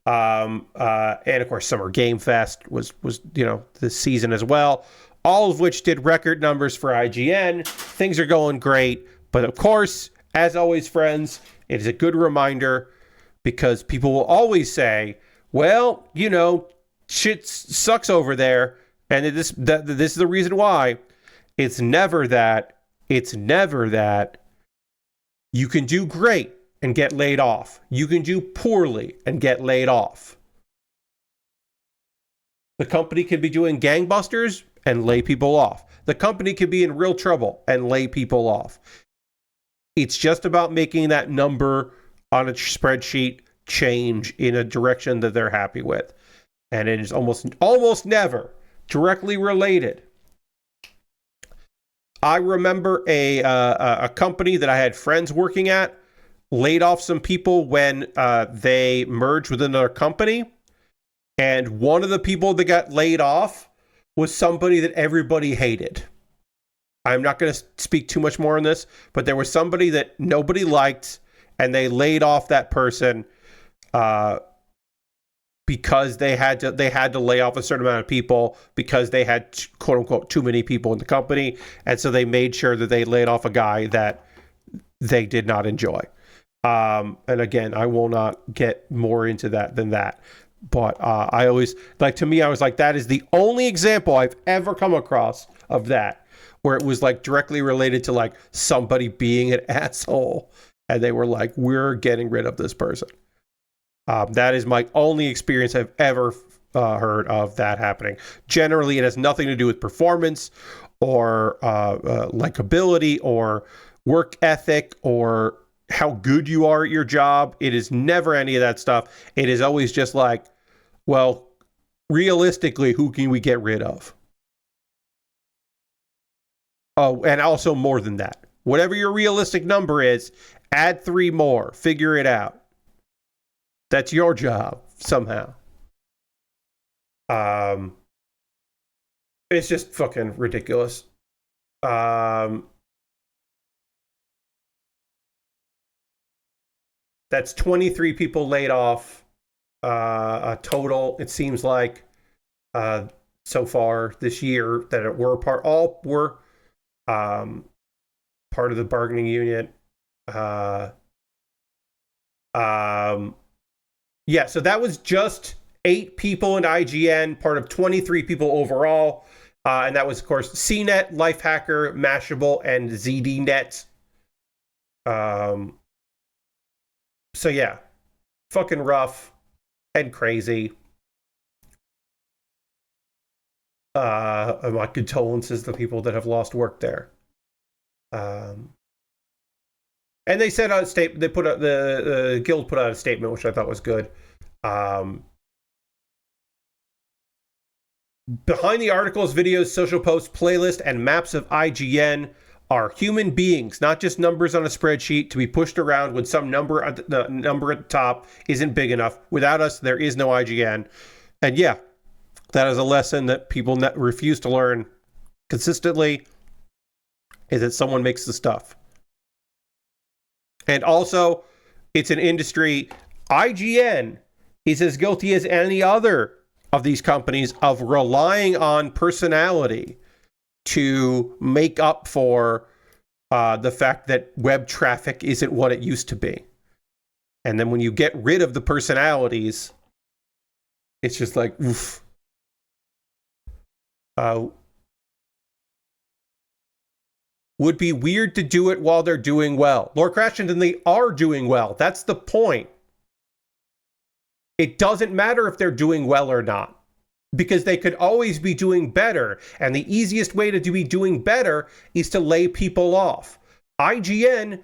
And of course, Summer Game Fest was this season as well. All of which did record numbers for IGN. Things are going great. But of course, as always, friends, it is a good reminder because people will always say, well, shit sucks over there. And this is the reason why. It's never that you can do great and get laid off. You can do poorly and get laid off. The company could be doing gangbusters and lay people off. The company could be in real trouble and lay people off. It's just about making that number on a spreadsheet change in a direction that they're happy with. And it is almost never directly related. I remember a company that I had friends working at laid off some people when they merged with another company. And one of the people that got laid off was somebody that everybody hated. I'm not going to speak too much more on this, but there was somebody that nobody liked, and they laid off that person because they had to lay off a certain amount of people because they had, quote unquote, too many people in the company. And so they made sure that they laid off a guy that they did not enjoy. And again, I will not get more into that than that. But I always, to me, I was like, that is the only example I've ever come across of that, where it was directly related to somebody being an asshole. And they were like, we're getting rid of this person. That is my only experience I've ever heard of that happening. Generally, it has nothing to do with performance or likability or work ethic or how good you are at your job. It is never any of that stuff. It is always just well, realistically, who can we get rid of? Oh, and also more than that. Whatever your realistic number is, add 3 more. Figure it out. That's your job, somehow. It's just fucking ridiculous. That's 23 people laid off total, it seems like, so far this year that were part of the bargaining unit. Yeah, so that was just 8 people in IGN, part of 23 people overall. And that was, of course, CNET, Lifehacker, Mashable, and ZDNet. So yeah, fucking rough and crazy. My condolences to people that have lost work there. And they said on a statement, they put out the guild put out a statement, which I thought was good. Behind the articles, videos, social posts, playlists, and maps of IGN are human beings, not just numbers on a spreadsheet to be pushed around when some number at the top isn't big enough. Without us, there is no IGN. And yeah, that is a lesson that people refuse to learn consistently, is that someone makes the stuff. And also, it's an industry. IGN is as guilty as any other of these companies of relying on personality to make up for the fact that web traffic isn't what it used to be. And then when you get rid of the personalities, it's just like, oof. Would be weird to do it while they're doing well. Lord Crashington, they are doing well. That's the point. It doesn't matter if they're doing well or not, because they could always be doing better. And the easiest way to be doing better is to lay people off. IGN,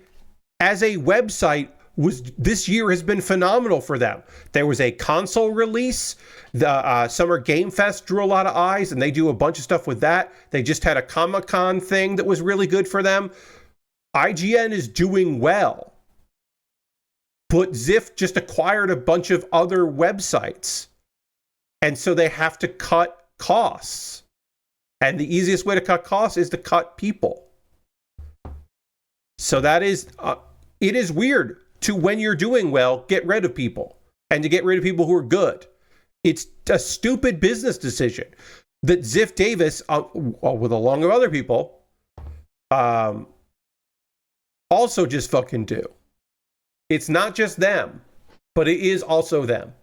as a website, this year has been phenomenal for them. There was a console release. The Summer Game Fest drew a lot of eyes, and they do a bunch of stuff with that. They just had a Comic-Con thing that was really good for them. IGN is doing well. But Ziff just acquired a bunch of other websites. And so they have to cut costs. And the easiest way to cut costs is to cut people. So that is, it is weird to, when you're doing well, get rid of people. And to get rid of people who are good. It's a stupid business decision that Ziff Davis, with along with other people, also just fucking do. It's not just them, but it is also them.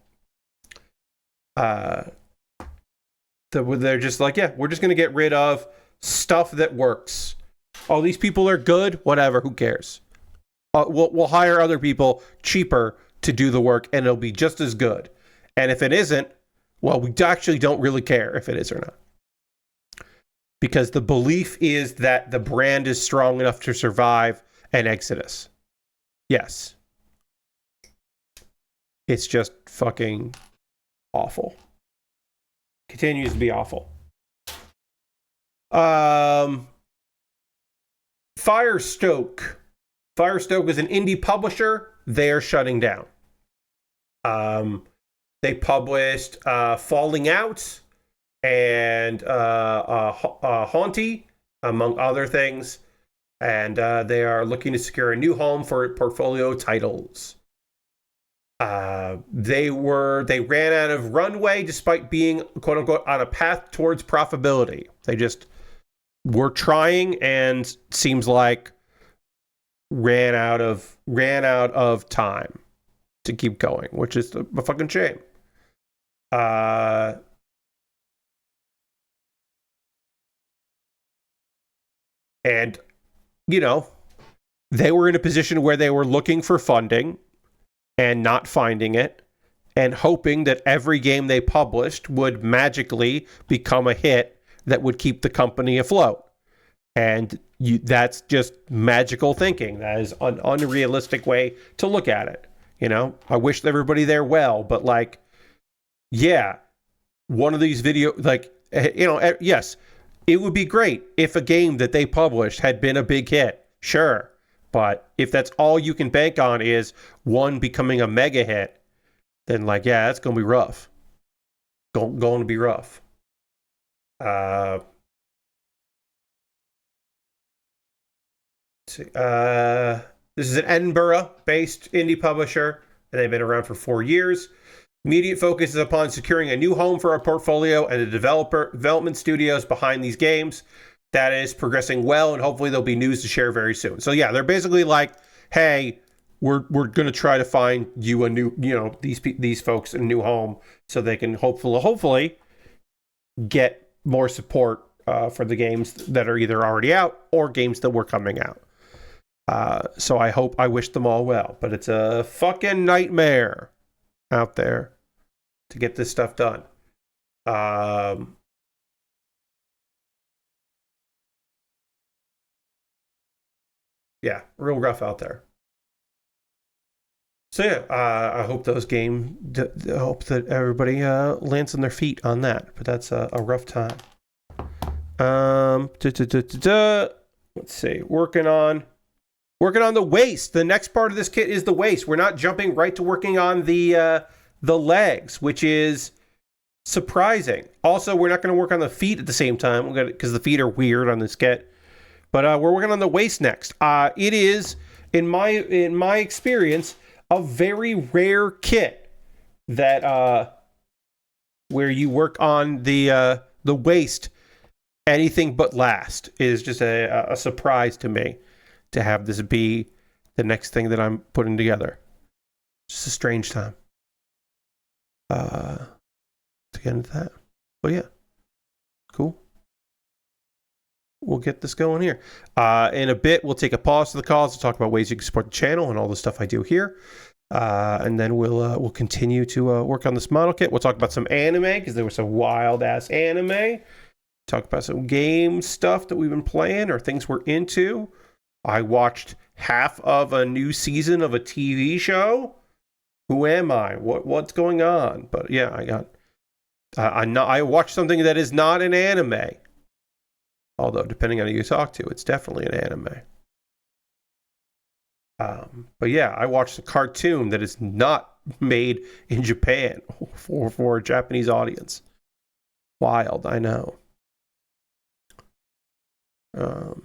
They're just like, yeah, we're just going to get rid of stuff that works. Oh, these people are good? Whatever, who cares? We'll hire other people cheaper to do the work, and it'll be just as good. And if it isn't, well, we actually don't really care if it is or not. Because the belief is that the brand is strong enough to survive an exodus. Yes. It's just fucking awful. Continues to be awful. Firestoke. Firestoke is an indie publisher. They're shutting down. They published Falling Out and Haunty, among other things. And they are looking to secure a new home for portfolio titles. They ran out of runway despite being, quote unquote, on a path towards profitability. They just were trying and seems like ran out of time to keep going, which is a fucking shame. And, you know, they were in a position where they were looking for funding and not finding it, and hoping that every game they published would magically become a hit that would keep the company afloat. And that's just magical thinking. That is an unrealistic way to look at it. You know, I wish everybody there well, but like, yeah, one of these yes, it would be great if a game that they published had been a big hit. Sure. But if that's all you can bank on is one becoming a mega hit, then like, yeah, that's going to be rough. Going to be rough. This is an Edinburgh-based indie publisher, and they've been around for 4 years. Immediate focus is upon securing a new home for our portfolio and the development studios behind these games. That is progressing well, and hopefully there'll be news to share very soon. So yeah, they're basically like, hey, we're going to try to find you a new, these folks a new home so they can hopefully get more support for the games that are either already out or games that were coming out. So I wish them all well, but it's a fucking nightmare out there to get this stuff done. Yeah, real rough out there. So yeah, I hope those I hope that everybody lands on their feet on that. But that's a rough time. Let's see. Working on the waist. The next part of this kit is the waist. We're not jumping right to working on the legs, which is surprising. Also, we're not going to work on the feet at the same time because the feet are weird on this kit. But we're working on the waist next. It is, in my experience, a very rare kit that where you work on the waist. Anything but last is just a surprise to me to have this be the next thing that I'm putting together. Just a strange time to get into that. But yeah, cool. We'll get this going here. In a bit, we'll take a pause to the calls to talk about ways you can support the channel and all the stuff I do here. And then we'll continue to work on this model kit. We'll talk about some anime because there was some wild ass anime. Talk about some game stuff that we've been playing or things we're into. I watched half of a new season of a TV show. Who am I? What's going on? But yeah, I watched something that is not an anime. Although, depending on who you talk to, it's definitely an anime. But yeah, I watched a cartoon that is not made in Japan for a Japanese audience. Wild, I know. There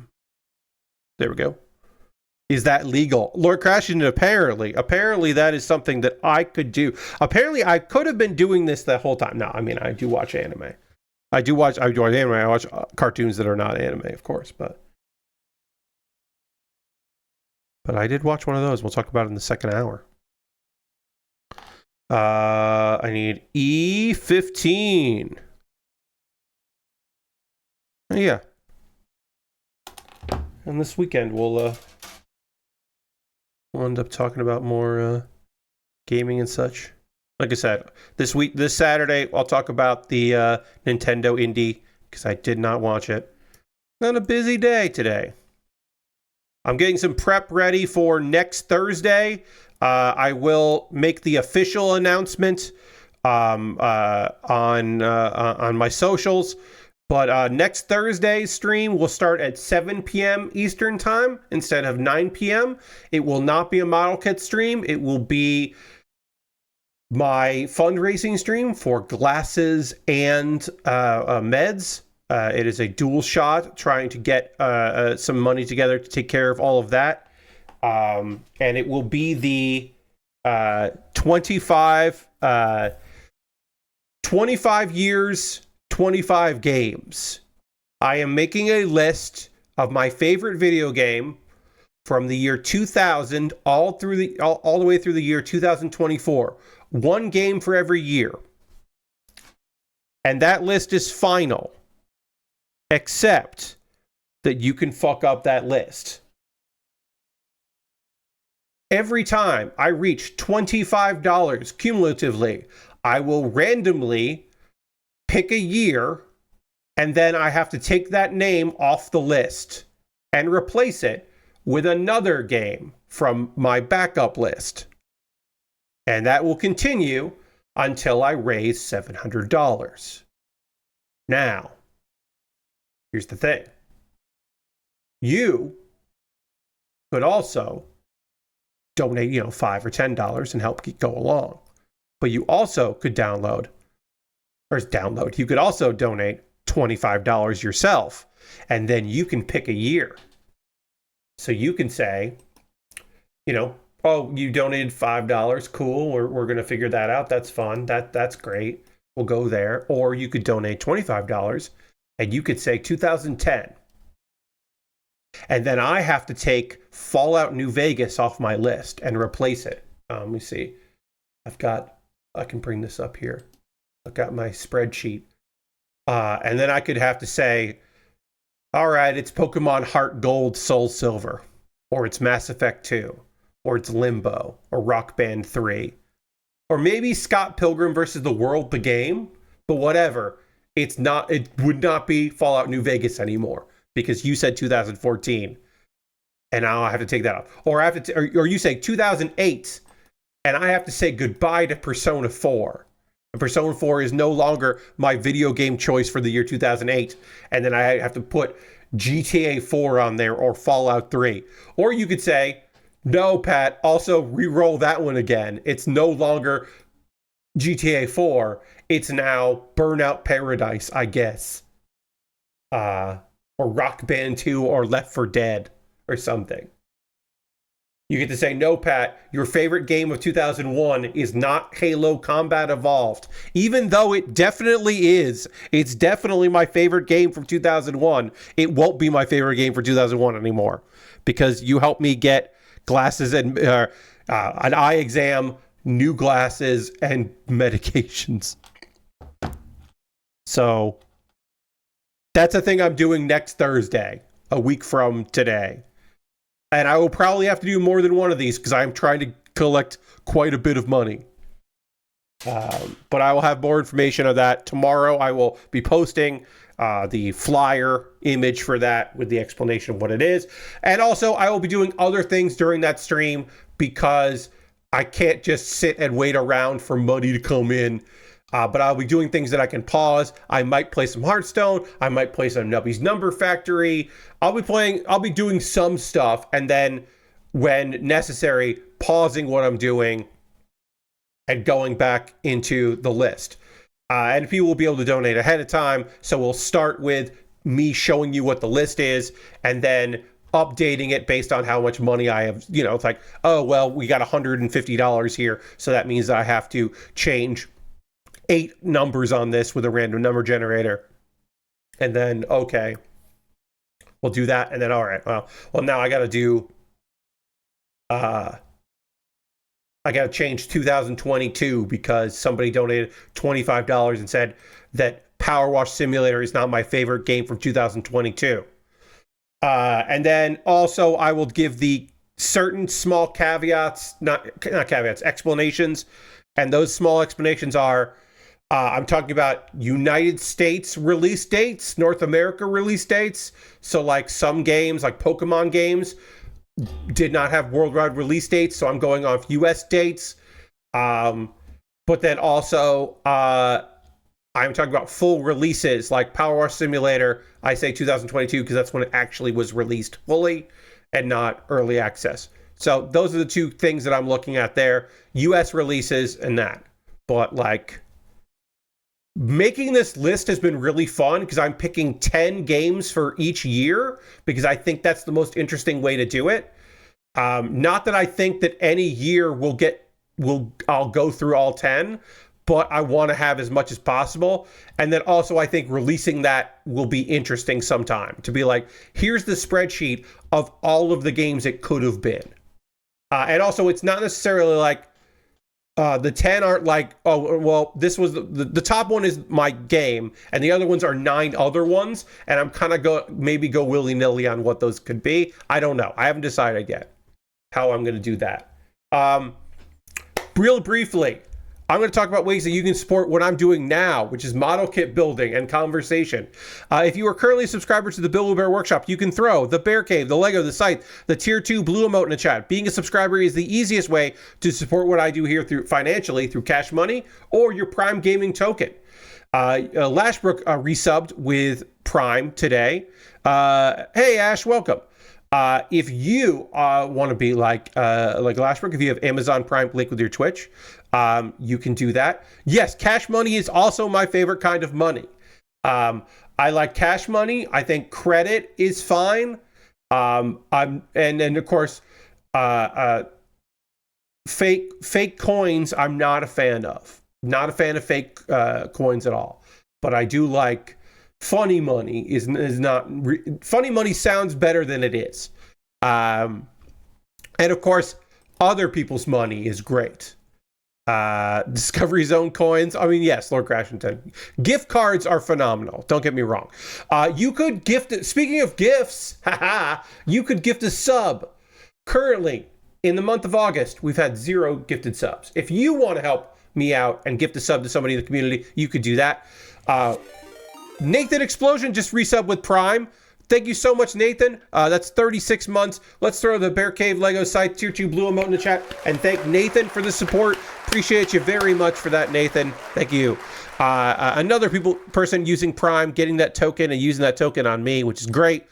we go. Is that legal? Lord Crashington, apparently that is something that I could do. Apparently I could have been doing this the whole time. No, I mean, I do watch anime. I do watch anime. I watch cartoons that are not anime, of course, but I did watch one of those. We'll talk about it in the second hour. I need E15. Yeah. And this weekend we'll end up talking about more gaming and such. Like I said, this Saturday, I'll talk about the Nintendo Indie because I did not watch it. On a busy day today. I'm getting some prep ready for next Thursday. I will make the official announcement on my socials. But next Thursday's stream will start at 7 p.m. Eastern Time instead of 9 p.m. It will not be a model kit stream. It will be my fundraising stream for glasses and meds. It is a dual shot trying to get some money together to take care of all of that. And it will be the 25 years... 25 games. I am making a list of my favorite video game from the year 2000 all the way through the year 2024. One game for every year. And that list is final. Except that you can fuck up that list. Every time I reach $25 cumulatively, I will randomly pick a year, and then I have to take that name off the list and replace it with another game from my backup list. And that will continue until I raise $700. Now, here's the thing. You could also donate, $5 or $10 and help go along. But you also could you could also donate $25 yourself, and then you can pick a year. So you can say, oh, you donated $5, cool, we're going to figure that out, that's fun, that's great, we'll go there. Or you could donate $25, and you could say 2010. And then I have to take Fallout New Vegas off my list and replace it. Let me see. I can bring this up here. I've got my spreadsheet. And then I could have to say, all right, it's Pokemon Heart Gold, Soul Silver, or it's Mass Effect 2, or it's Limbo, or Rock Band 3, or maybe Scott Pilgrim versus the World, the game, but whatever. It would not be Fallout New Vegas anymore because you said 2014, and now I have to take that off. Or you say 2008, and I have to say goodbye to Persona 4. And Persona 4 is no longer my video game choice for the year 2008, and then I have to put GTA 4 on there or Fallout 3. Or you could say, no, Pat, also re-roll that one again. It's no longer GTA 4. It's now Burnout Paradise, I guess. Or Rock Band 2 or Left 4 Dead or something. You get to say, no, Pat, your favorite game of 2001 is not Halo Combat Evolved. Even though it definitely is. It's definitely my favorite game from 2001. It won't be my favorite game for 2001 anymore. Because you helped me get glasses and an eye exam, new glasses, and medications. So that's a thing I'm doing next Thursday, a week from today. And I will probably have to do more than one of these because I'm trying to collect quite a bit of money. But I will have more information of that. Tomorrow I will be posting the flyer image for that with the explanation of what it is. And also I will be doing other things during that stream because I can't just sit and wait around for money to come in. But I'll be doing things that I can pause. I might play some Hearthstone. I might play some Nubby's Number Factory. I'll be doing some stuff, and then when necessary, pausing what I'm doing and going back into the list. And people will be able to donate ahead of time. So we'll start with me showing you what the list is, and then updating it based on how much money I have. You know, it's like, oh, well, we got $150 here. So that means I have to change 8 numbers on this with a random number generator. And then, okay, we'll do that. And then, all right, well, now I got to do, I got to change 2022 because somebody donated $25 and said that Power Wash Simulator is not my favorite game from 2022. And then also I will give the certain small caveats, not caveats, explanations. And those small explanations are, I'm talking about United States release dates, North America release dates. So like some games, like Pokemon games, did not have worldwide release dates. So I'm going off US dates. But then also, I'm talking about full releases like Power Wash Simulator. I say 2022 because that's when it actually was released fully and not early access. So those are the two things that I'm looking at there. US releases and that. But like, making this list has been really fun because I'm picking 10 games for each year because I think that's the most interesting way to do it. Not that I think that any year I'll go through all 10, but I want to have as much as possible. And then also I think releasing that will be interesting sometime to be like, here's the spreadsheet of all of the games it could have been. And also it's not necessarily like, the 10 aren't like, oh, well, this was the top one is my game, and the other ones are 9 other ones, and I'm kind of go willy-nilly on what those could be. I don't know. I haven't decided yet how I'm going to do that. Real briefly, I'm going to talk about ways that you can support what I'm doing now, which is model kit building and conversation. If you are currently a subscriber to the Baer Workshop, you can throw the Bear Cave, the Lego, the Scythe, the Tier 2 blue emote in the chat. Being a subscriber is the easiest way to support what I do here financially through cash money or your Prime Gaming token. Lashbrook resubbed with Prime today. Hey, Ash, welcome. If you want to be like Lashbrook, if you have Amazon Prime link with your Twitch, you can do that. Yes, cash money is also my favorite kind of money. I like cash money. I think credit is fine. And of course, fake coins I'm not a fan of. Not a fan of fake coins at all. But I do like funny money. Funny money sounds better than it is. And of course, other people's money is great. Discovery Zone coins. I mean, yes, Lord Crashington. Gift cards are phenomenal. Don't get me wrong. You could gift, speaking of gifts, you could gift a sub. Currently, in the month of August, we've had 0 gifted subs. If you want to help me out and gift a sub to somebody in the community, you could do that. Nathan Explosion just resubbed with Prime. Thank you so much, Nathan. That's 36 months. Let's throw the Bear Cave Lego site tier 2 blue emote in the chat and thank Nathan for the support. Appreciate you very much for that, Nathan. Thank you. Another person using Prime, getting that token and using that token on me, which is great.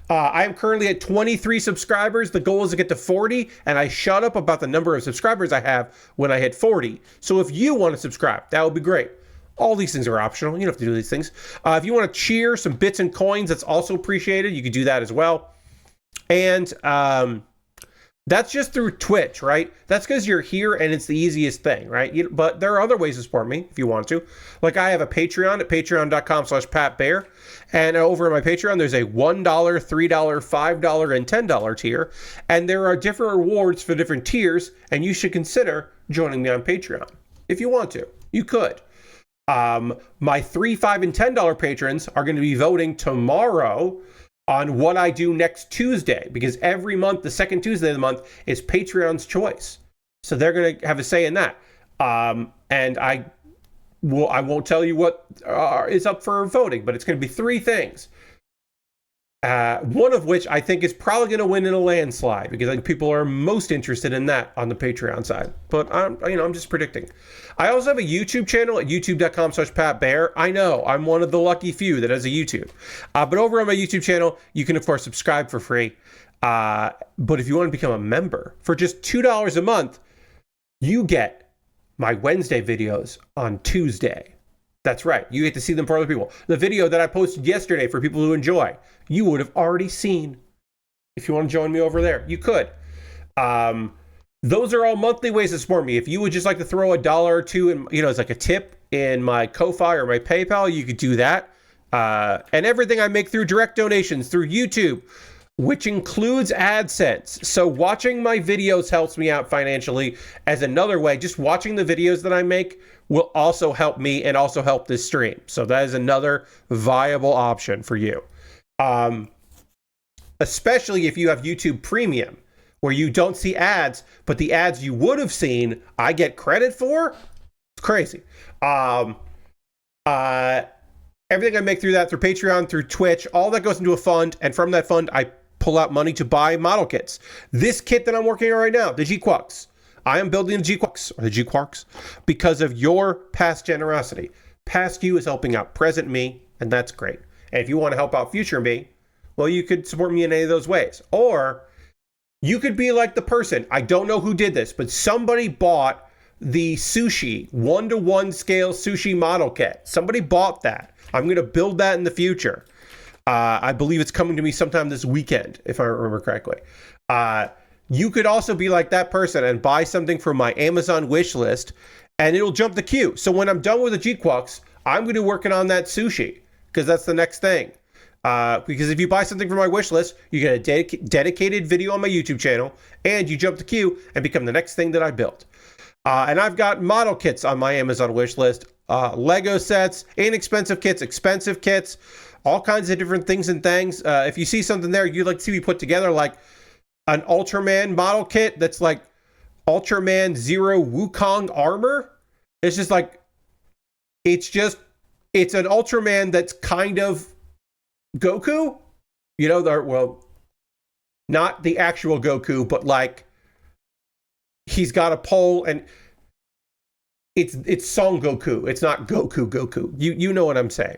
I am currently at 23 subscribers. The goal is to get to 40, and I shut up about the number of subscribers I have when I hit 40. So if you want to subscribe, that would be great. All these things are optional. You don't have to do these things. If you want to cheer some bits and coins, that's also appreciated. You could do that as well. And that's just through Twitch, right? That's because you're here and it's the easiest thing, right? But there are other ways to support me if you want to. Like I have a Patreon at patreon.com/PatBear. And over on my Patreon, there's a $1, $3, $5, and $10 tier. And there are different rewards for different tiers. And you should consider joining me on Patreon. If you want to, you could. My $3, $5, and $10 patrons are going to be voting tomorrow on what I do next Tuesday, because every month, the second Tuesday of the month is Patreon's choice. So they're going to have a say in that. And I won't tell you what is up for voting, but it's going to be 3 things. One of which I think is probably going to win in a landslide, because I think people are most interested in that on the Patreon side. But I'm just predicting. I also have a YouTube channel at youtube.com/PatBear. I know I'm one of the lucky few that has a YouTube. But over on my YouTube channel, you can of course subscribe for free. But if you want to become a member for just $2 a month, you get my Wednesday videos on Tuesday. That's right. You get to see them for other people. The video that I posted yesterday for people who enjoy, you would have already seen. If you want to join me over there, you could. Those are all monthly ways to support me. If you would just like to throw $1 or $2 in, as like a tip in my Ko-Fi or my PayPal, you could do that. And everything I make through direct donations through YouTube, which includes AdSense. So watching my videos helps me out financially as another way. Just watching the videos that I make will also help me and also help this stream. So that is another viable option for you. Especially if you have YouTube Premium, where you don't see ads, but the ads you would have seen, I get credit for. It's crazy. Everything I make through Patreon, through Twitch, all that goes into a fund, and from that fund, I pull out money to buy model kits. This kit that I'm working on right now, the GQuuuuuuX. I am building the GQuuuuuX, because of your past generosity. Past you is helping out present me, and that's great. And if you want to help out future me, well, you could support me in any of those ways. Or you could be like the person, I don't know who did this, but somebody bought the sushi, 1-to-1 scale sushi model kit. Somebody bought that. I'm going to build that in the future. I believe it's coming to me sometime this weekend, if I remember correctly. You could also be like that person and buy something from my Amazon wish list, and it'll jump the queue. So when I'm done with the GQuuuuuuX, I'm going to be working on that sushi, because that's the next thing. Because if you buy something from my wish list, you get a dedicated video on my YouTube channel, and you jump the queue and become the next thing that I built. And I've got model kits on my Amazon wish list, Lego sets, inexpensive kits, expensive kits, all kinds of different things and things. If you see something there you'd like to see me put together, like an Ultraman model kit that's like Ultraman Zero Wukong armor. It's just like, it's an Ultraman that's kind of Goku, not the actual Goku, but like he's got a pole, and it's Son Goku. It's not Goku. You know what I'm saying.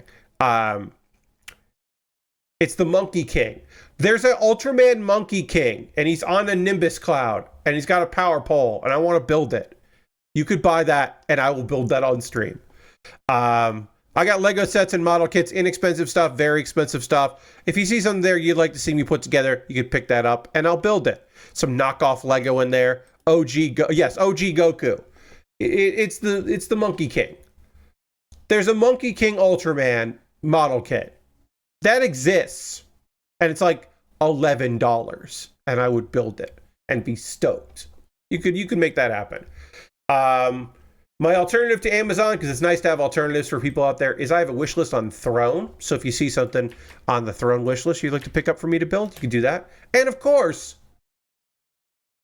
It's the Monkey King. There's an Ultraman Monkey King, and he's on the Nimbus cloud, and he's got a power pole, and I want to build it. You could buy that, and I will build that on stream. I got Lego sets and model kits, inexpensive stuff, very expensive stuff. If you see something there you'd like to see me put together, you could pick that up, and I'll build it. Some knockoff Lego in there. OG Goku. It's the Monkey King. There's a Monkey King Ultraman model kit that exists, and it's like $11, and I would build it and be stoked. You could make that happen. My alternative to Amazon, because it's nice to have alternatives for people out there, is I have a wish list on Throne. So if you see something on the Throne wish list you'd like to pick up for me to build, you can do that. And of course,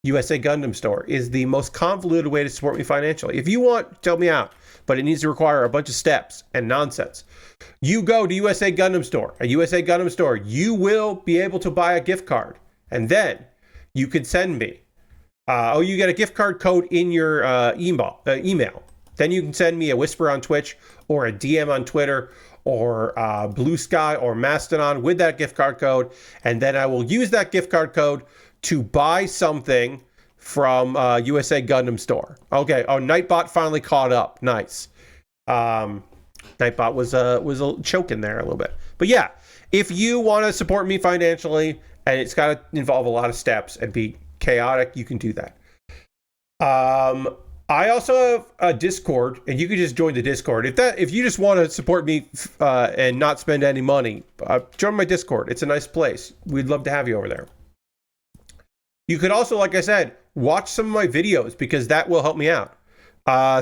USA Gundam Store is the most convoluted way to support me financially. If you want to help me out, but it needs to require a bunch of steps and nonsense, you go to USA Gundam Store. At USA Gundam Store, you will be able to buy a gift card, and then you can send me. You get a gift card code in your email. Then you can send me a whisper on Twitch or a DM on Twitter or Blue Sky or Mastodon with that gift card code, and then I will use that gift card code to buy something from USA Gundam Store. Okay. Oh, Nightbot finally caught up. Nice. Nightbot was choking there a little bit. But yeah, if you want to support me financially, and it's got to involve a lot of steps and be chaotic, you can do that. I also have a Discord, and you can just join the Discord. If you just want to support me and not spend any money, join my Discord. It's a nice place. We'd love to have you over there. You could also, like I said, watch some of my videos because that will help me out.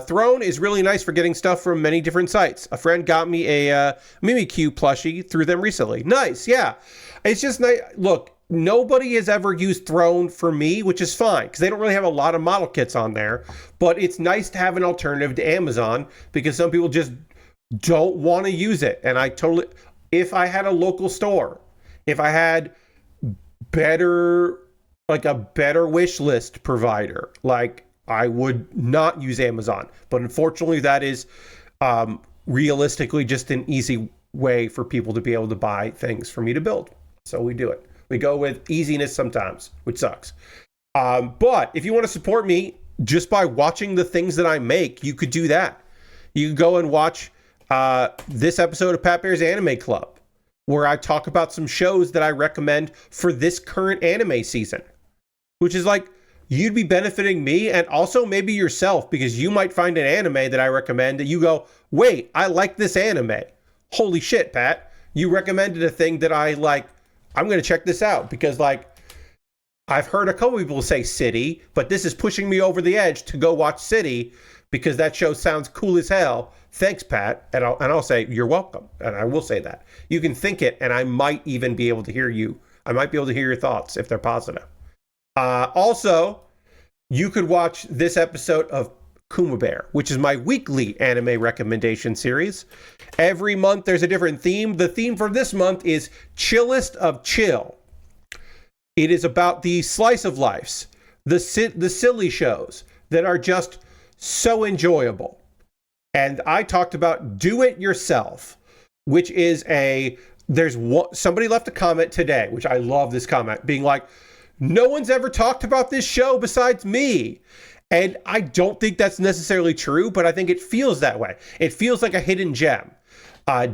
Throne is really nice for getting stuff from many different sites. A friend got me a Mimikyu plushie through them recently. Nice, yeah. It's just nice. Look, nobody has ever used Throne for me, which is fine because they don't really have a lot of model kits on there. But it's nice to have an alternative to Amazon because some people just don't want to use it. And if I had a local store, if I had a better wish list provider, like I would not use Amazon. But unfortunately, that is realistically just an easy way for people to be able to buy things for me to build. So we do it. We go with easiness sometimes, which sucks. But if you want to support me just by watching the things that I make, you could do that. You can go and watch this episode of Pat Baer's Anime Club, where I talk about some shows that I recommend for this current anime season, which is like, you'd be benefiting me and also maybe yourself because you might find an anime that I recommend that you go, wait, I like this anime. Holy shit, Pat. You recommended a thing that I like. I'm going to check this out because I've heard a couple people say City, but this is pushing me over the edge to go watch City because that show sounds cool as hell. Thanks, Pat. And I'll say, you're welcome. And I will say that. You can think it, and I might even be able to hear you. I might be able to hear your thoughts if they're positive. Also, you could watch this episode of Kuma Baer, which is my weekly anime recommendation series. Every month there's a different theme. The theme for this month is Chillest of Chill. It is about the slice of lives, the silly shows that are just so enjoyable. And I talked about Do It Yourself, which is somebody left a comment today, which I love this comment, being like, no one's ever talked about this show besides me. And I don't think that's necessarily true, but I think it feels that way. It feels like a hidden gem.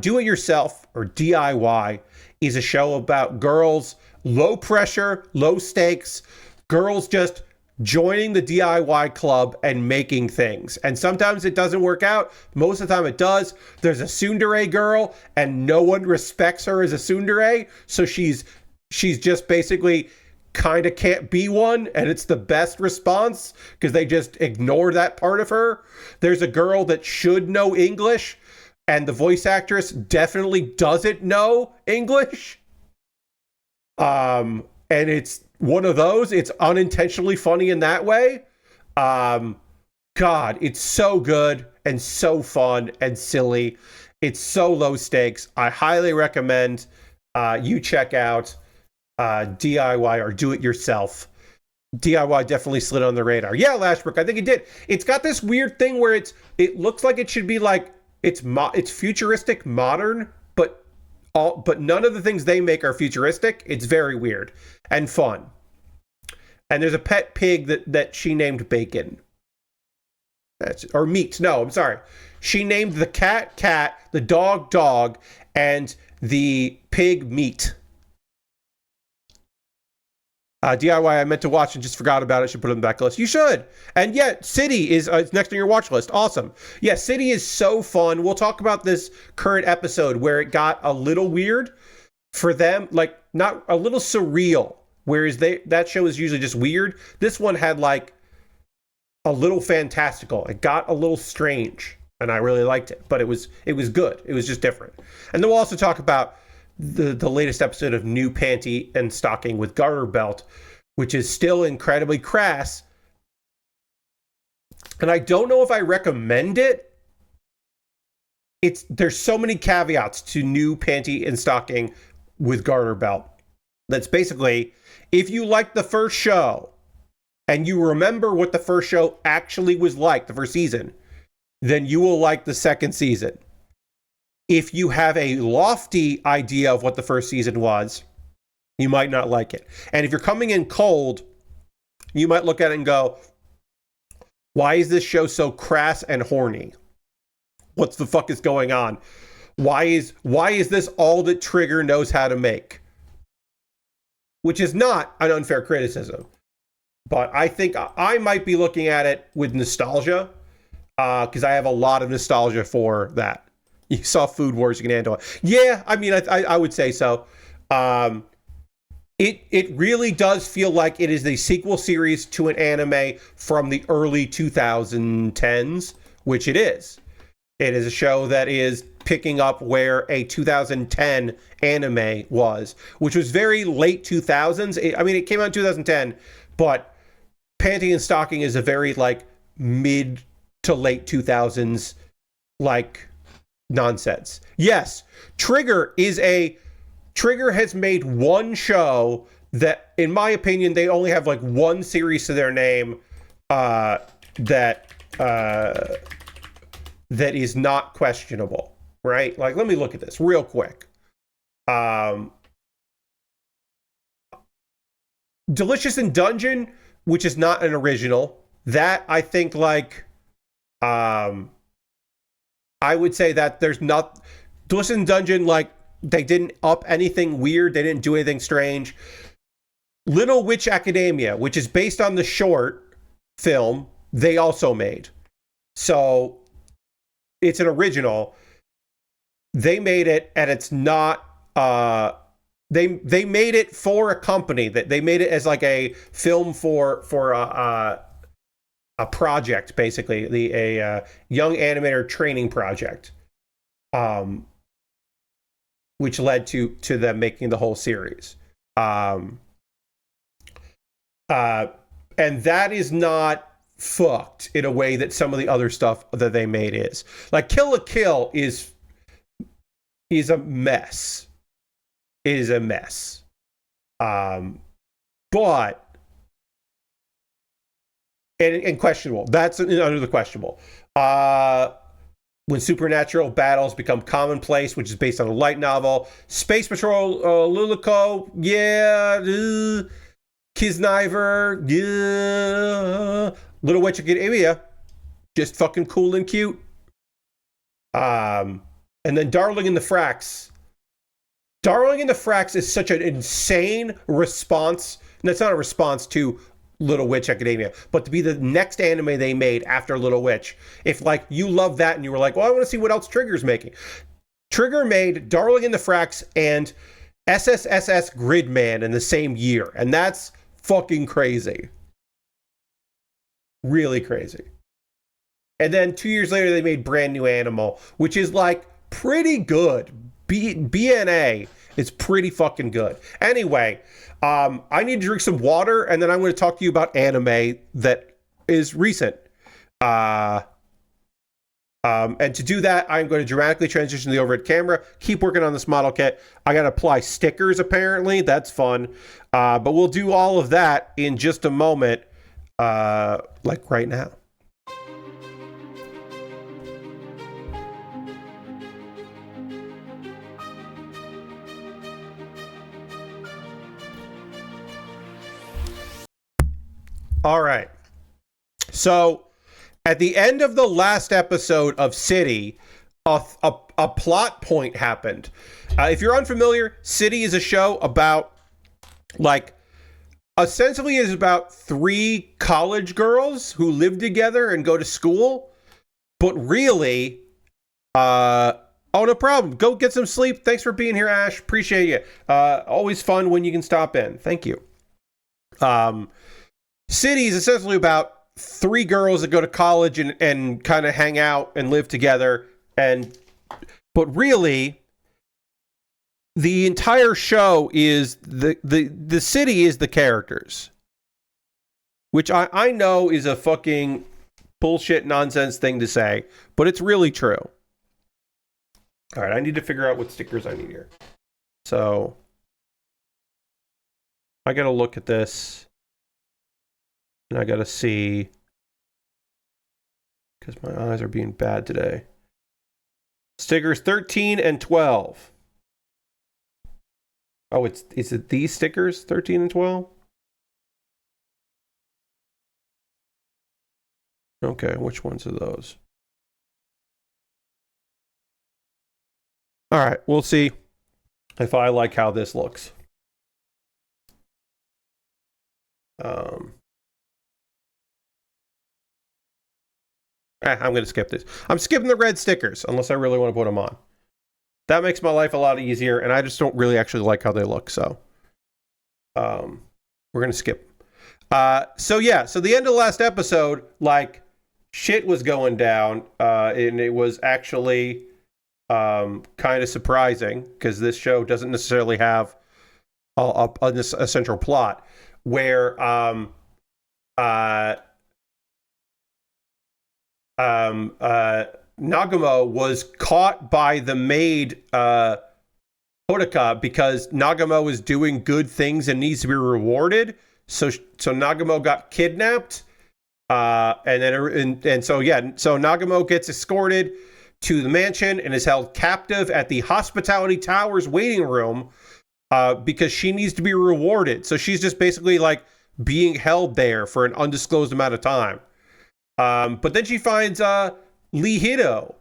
Do It Yourself, or DIY, is a show about girls, low pressure, low stakes, girls just joining the DIY club and making things. And sometimes it doesn't work out. Most of the time it does. There's a tsundere girl and no one respects her as a tsundere. So she's just basically kind of can't be one, and it's the best response because they just ignore that part of her. There's a girl that should know English, and the voice actress definitely doesn't know English. And it's one of those. It's unintentionally funny in that way. God, it's so good and so fun and silly. It's so low stakes. I highly recommend you check out DIY or Do It Yourself. DIY definitely slid on the radar. Yeah, Lashbrook, I think it did. It's got this weird thing where it looks like it should be like it's futuristic modern, but none of the things they make are futuristic. It's very weird and fun. And there's a pet pig that she named Bacon. Or Meat. No, I'm sorry. She named the cat, the dog, and the pig Meat. DIY I meant to watch and just forgot about it. Should put it on the back list. You should. And yeah, City is next on your watch list. Awesome. Yeah, City is so fun. We'll talk about this current episode where it got a little weird for them, like not a little surreal. Whereas that show is usually just weird. This one had like a little fantastical. It got a little strange, and I really liked it. But it was good. It was just different. And then we'll also talk about the latest episode of New Panty and Stocking with Garterbelt, which is still incredibly crass. And I don't know if I recommend it. There's so many caveats to new Panty and Stocking with Garterbelt. That's basically, if you like the first show and you remember what the first show actually was like, the first season, then you will like the second season. If you have a lofty idea of what the first season was, you might not like it. And if you're coming in cold, you might look at it and go, why is this show so crass and horny? What's the fuck is going on? Why is this all that Trigger knows how to make? Which is not an unfair criticism. But I think I might be looking at it with nostalgia, because I have a lot of nostalgia for that. You saw Food Wars, you can handle it. Yeah, I mean, I would say so. It really does feel like it is the sequel series to an anime from the early 2010s, which it is. It is a show that is picking up where a 2010 anime was, which was very late 2000s. It came out in 2010, but Panty and Stocking is a very like mid to late 2000s like nonsense. Yes, Trigger has made one show that, in my opinion, they only have like one series to their name that is not questionable, right? Like, let me look at this real quick. Delicious in Dungeon, which is not an original. That, I think, like, I would say that there's not... Delicious in Dungeon, like, they didn't up anything weird. They didn't do anything strange. Little Witch Academia, which is based on the short film, they also made. So it's an original. They made it, and it's not... They made it for a company. That they made it as like a film for a project, basically, a young animator training project, which led to them making the whole series. And that is not fucked in a way that some of the other stuff that they made is. Like Kill la Kill is a mess. It is a mess. But and questionable. That's under the questionable. When supernatural battles become commonplace, which is based on a light novel. Space Patrol Luluco, yeah. Kisniver, yeah. Little Witch Academia, just fucking cool and cute. And then Darling in the Frax. Darling in the Frax is such an insane response. And that's not a response to Little Witch Academia, but to be the next anime they made after Little Witch. If like you love that and you were like, well, I want to see what else Trigger's making. Trigger made Darling in the Frax and SSSS Gridman in the same year. And that's fucking crazy. Really crazy. And then 2 years later, they made Brand New Animal, which is like pretty good. BNA is pretty fucking good. Anyway, I need to drink some water, and then I'm going to talk to you about anime that is recent. And to do that, I'm going to dramatically transition to the overhead camera, keep working on this model kit. I got to apply stickers, apparently. That's fun. But we'll do all of that in just a moment, like right now. All right. So at the end of the last episode of City, a plot point happened. If you're unfamiliar, City is a show about, like, ostensibly is about 3 college girls who live together and go to school. But really, oh, no problem. Go get some sleep. Thanks for being here, Ash. Appreciate you. Always fun when you can stop in. Thank you. City is essentially about 3 girls that go to college and kind of hang out and live together. But really, the entire show is the city is the characters. which I know is a fucking bullshit nonsense thing to say, but it's really true. All right, I need to figure out what stickers I need here. So I got to look at this, and I got to see, because my eyes are being bad today. Stickers 13 and 12. Oh, is it these stickers, 13 and 12? Okay, which ones are those? All right, we'll see if I like how this looks. I'm going to skip this. I'm skipping the red stickers unless I really want to put them on. That makes my life a lot easier, and I just don't really actually like how they look, so we're going to skip. So the end of the last episode, like, shit was going down, and it was actually kind of surprising, because this show doesn't necessarily have a central plot, where Nagamo was caught by the maid Hodaka because Nagamo is doing good things and needs to be rewarded. So Nagamo got kidnapped, so Nagamo gets escorted to the mansion and is held captive at the Hospitality Towers waiting room because she needs to be rewarded. So she's just basically like being held there for an undisclosed amount of time. But then she finds Lee Hito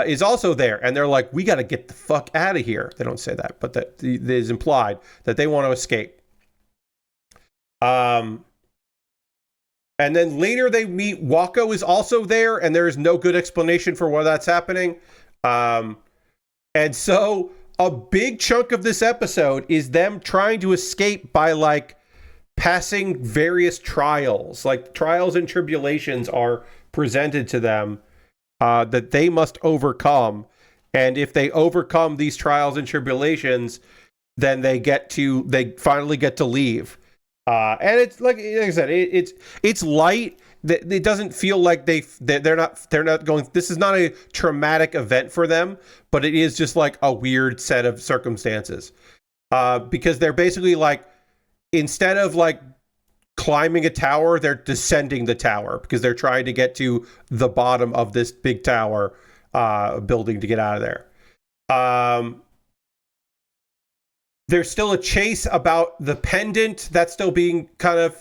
is also there, and they're like, we got to get the fuck out of here. They don't say that, but that is implied that they want to escape. And then later they meet, Wako is also there, and there is no good explanation for why that's happening. And so a big chunk of this episode is them trying to escape by like passing various trials. Like, trials and tribulations are presented to them that they must overcome. And if they overcome these trials and tribulations, then they finally get to leave. And it's like I said, it's light. It doesn't feel like they're not going. This is not a traumatic event for them, but it is just like a weird set of circumstances. Because they're basically like, instead of like climbing a tower, they're descending the tower because they're trying to get to the bottom of this big tower building to get out of there. There's still a chase about the pendant that's still being kind of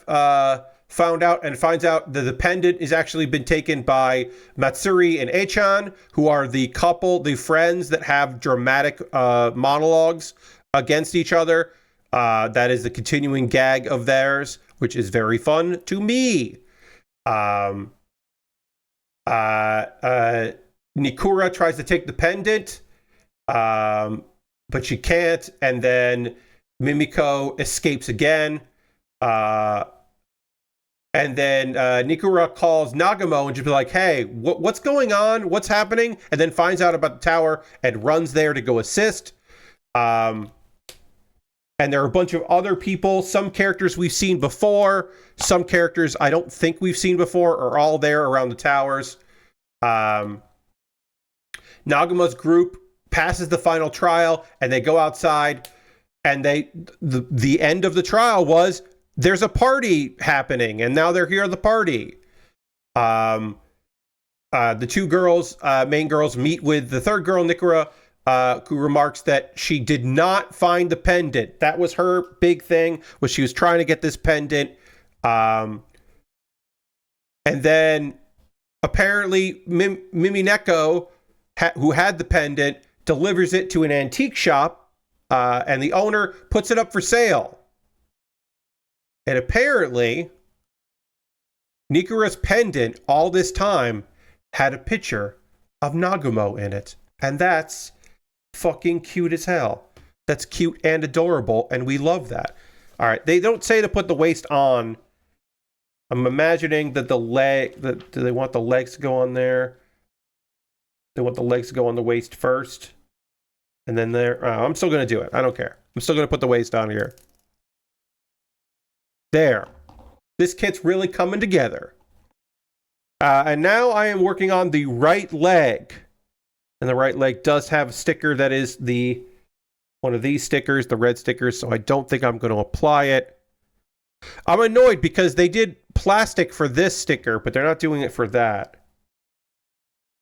found out, and finds out that the pendant has actually been taken by Matsuri and Echan, who are the couple, the friends that have dramatic monologues against each other. That is the continuing gag of theirs, which is very fun to me. Nikura tries to take the pendant, but she can't, and then Mimiko escapes again. And then Nikura calls Nagamo and just be like, hey, what's going on? What's happening? And then finds out about the tower and runs there to go assist. And there are a bunch of other people, some characters we've seen before, some characters I don't think we've seen before are all there around the towers. Nagamo's group passes the final trial, and they go outside, and the end of the trial was there's a party happening, and now they're here at the party. The two girls, main girls, meet with the third girl, Nikura, who remarks that she did not find the pendant. That was her big thing, was she was trying to get this pendant. And then apparently Mimineko, who had the pendant, delivers it to an antique shop, and the owner puts it up for sale. And apparently Nikura's pendant all this time had a picture of Nagamo in it. And that's fucking cute as hell. That's cute and adorable, and we love that. All right, they don't say to put the waist on. I'm imagining that do they want the legs to go on there? They want the legs to go on the waist first. And then there, I'm still going to do it. I don't care. I'm still going to put the waist on here. There. This kit's really coming together. And now I am working on the right leg. And the right leg does have a sticker that is one of these stickers, the red stickers, so I don't think I'm going to apply it. I'm annoyed because they did plastic for this sticker, but they're not doing it for that.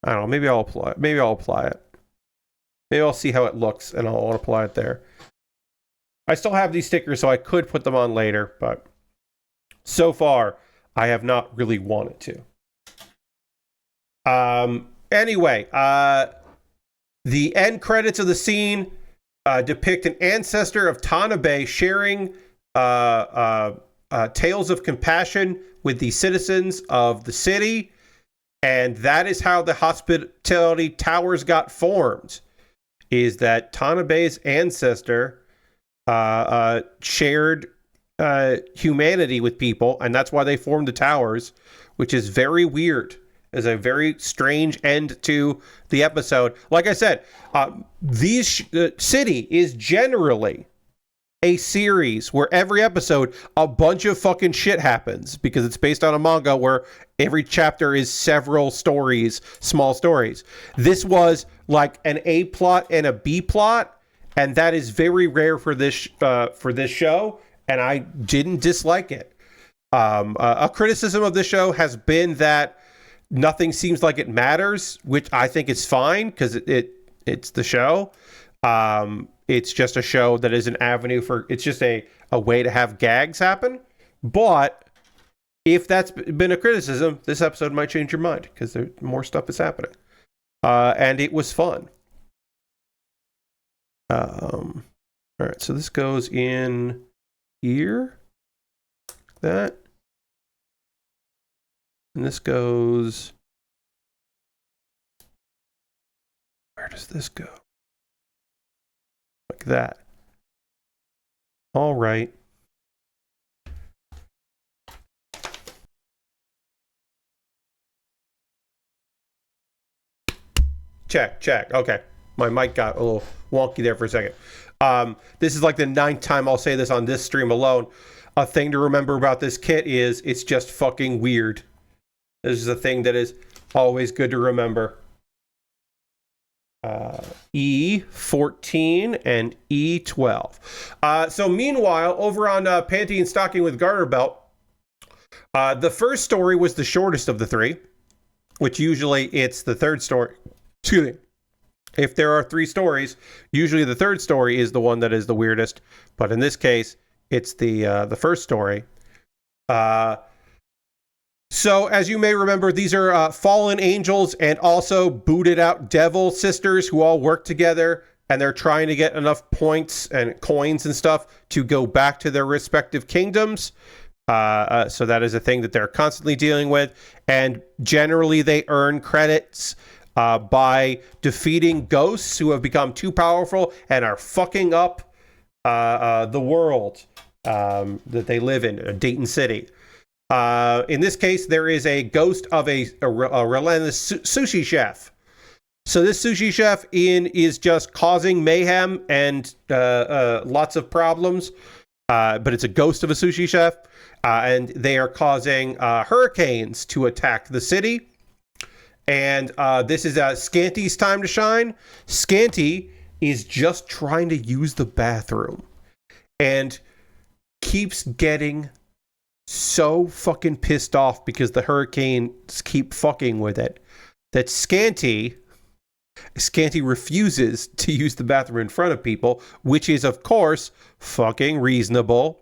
I don't know, maybe I'll apply it. Maybe I'll see how it looks, and I'll apply it there. I still have these stickers, so I could put them on later, but so far, I have not really wanted to. Anyway, the end credits of the scene depict an ancestor of Tanabe sharing tales of compassion with the citizens of the city, and that is how the hospitality towers got formed, is that Tanabe's ancestor shared humanity with people, and that's why they formed the towers, which is very weird. Is a very strange end to the episode. Like I said, City is generally a series where every episode a bunch of fucking shit happens, because it's based on a manga where every chapter is several stories, small stories. This was like an A plot and a B plot, and that is very rare for this show, and I didn't dislike it. A criticism of this show has been that nothing seems like it matters, which I think is fine, because it's the show. It's just a show that is an avenue for, it's just a way to have gags happen. But if that's been a criticism, this episode might change your mind, because more stuff is happening. And it was fun. All right, so this goes in here. That. And this goes... Where does this go? Like that. All right. Check. Okay. My mic got a little wonky there for a second. This is like the 9th time I'll say this on this stream alone. A thing to remember about this kit is it's just fucking weird. This is a thing that is always good to remember. E14 and E12. So meanwhile, over on Panty and Stocking with Garterbelt, the first story was the shortest of the three, which usually it's the third story. Excuse me. If there are 3 stories, usually the third story is the one that is the weirdest. But in this case, it's the first story. So, as you may remember, these are fallen angels and also booted out devil sisters who all work together, and they're trying to get enough points and coins and stuff to go back to their respective kingdoms. So that is a thing that they're constantly dealing with, and generally they earn credits by defeating ghosts who have become too powerful and are fucking up the world that they live in, Dayton City. In this case, there is a ghost of a relentless sushi chef. So this sushi chef is just causing mayhem and lots of problems. But it's a ghost of a sushi chef. And they are causing hurricanes to attack the city. And this is Scanty's time to shine. Scanty is just trying to use the bathroom and keeps getting so fucking pissed off because the hurricanes keep fucking with it that Scanty refuses to use the bathroom in front of people, which is of course fucking reasonable.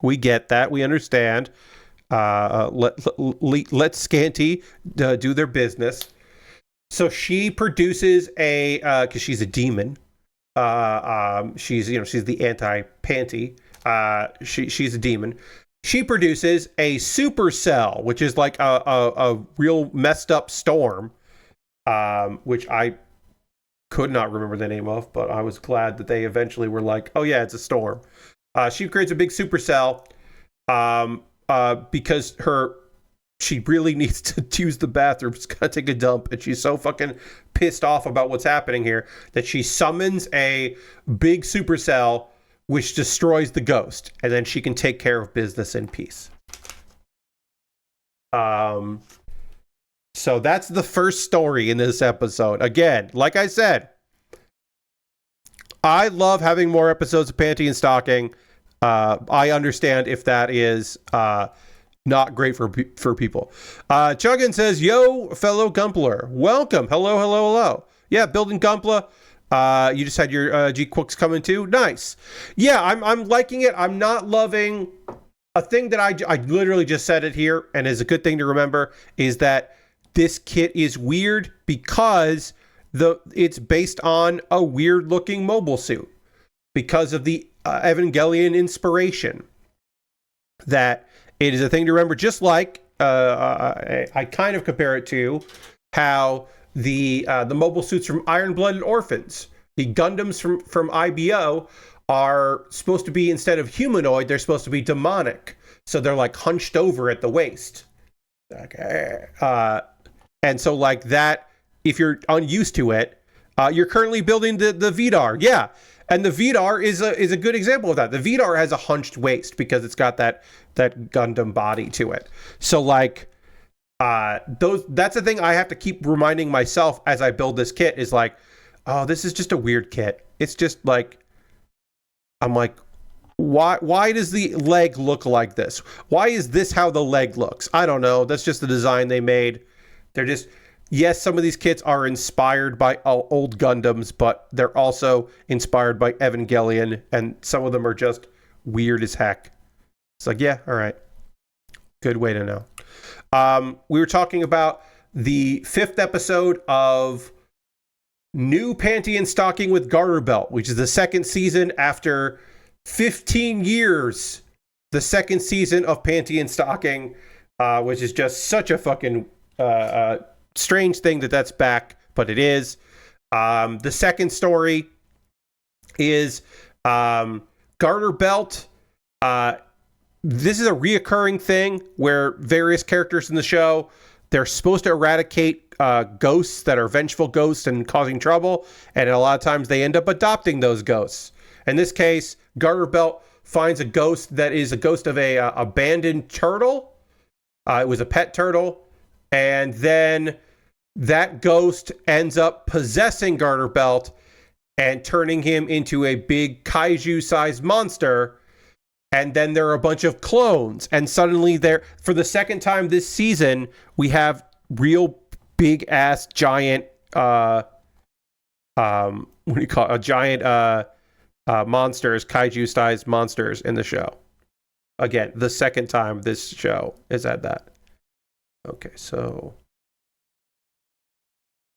We get that, we understand. Let Scanty do their business. So she produces because she's a demon. She's the anti-panty. She's a demon. She produces a supercell, which is like a real messed up storm, which I could not remember the name of, but I was glad that they eventually were like, oh yeah, it's a storm. She creates a big supercell because she really needs to use the bathroom. She's got to take a dump, and she's so fucking pissed off about what's happening here that she summons a big supercell which destroys the ghost, and then she can take care of business in peace. So that's the first story in this episode. Again, like I said, I love having more episodes of Panty and Stocking. I understand if that is not great for people. Chuggin says, "Yo, fellow Gumpler, welcome. Hello. Yeah, building Gumpla. You just had your GQuuuuuuX coming too. Nice. Yeah, I'm liking it. I'm not loving a thing that I literally just said it here, and is a good thing to remember is that this kit is weird because it's based on a weird looking mobile suit because of the Evangelion inspiration. That it is a thing to remember, just like I kind of compare it to how the mobile suits from Iron Blooded Orphans, the Gundams from IBO, are supposed to be, instead of humanoid, they're supposed to be demonic. So they're like hunched over at the waist. Okay. And so like that, if you're unused to it, you're currently building the Vidar. Yeah. And the Vidar is a good example of that. The Vidar has a hunched waist because it's got that Gundam body to it. So like that's the thing I have to keep reminding myself as I build this kit is like, oh, this is just a weird kit. It's just like, I'm like, why does the leg look like this? Why is this how the leg looks? I don't know. That's just the design they made. They're just, yes, some of these kits are inspired by old Gundams, but they're also inspired by Evangelion, and some of them are just weird as heck. It's like, yeah, all right. Good way to know. We were talking about the 5th episode of New Panty and Stocking with Garterbelt, which is the 2nd season after 15 years. The 2nd season of Panty and Stocking, which is just such a fucking strange thing that's back, but it is. The second story is Garterbelt. This is a reoccurring thing where various characters in the show, they're supposed to eradicate ghosts that are vengeful ghosts and causing trouble, and a lot of times they end up adopting those ghosts. In this case, Garterbelt finds a ghost that is a ghost of a abandoned turtle. It was a pet turtle, and then that ghost ends up possessing Garterbelt and turning him into a big kaiju-sized monster. And then there are a bunch of clones, and suddenly for the second time this season, we have real big ass giant what do you call it? Giant monsters, kaiju-sized monsters in the show. Again, the second time this show is at that. Okay, so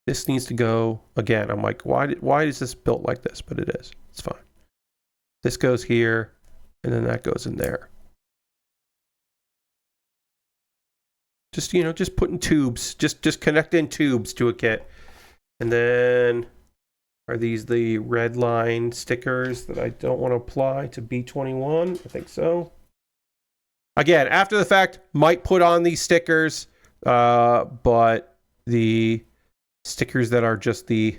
this needs to go again. I'm like, why is this built like this? But it is. It's fine. This goes here, and then that goes in there. Just, just putting tubes, just connecting tubes to a kit. And then are these the red line stickers that I don't want to apply to B21? I think so. Again, after the fact, might put on these stickers, but the stickers that are just the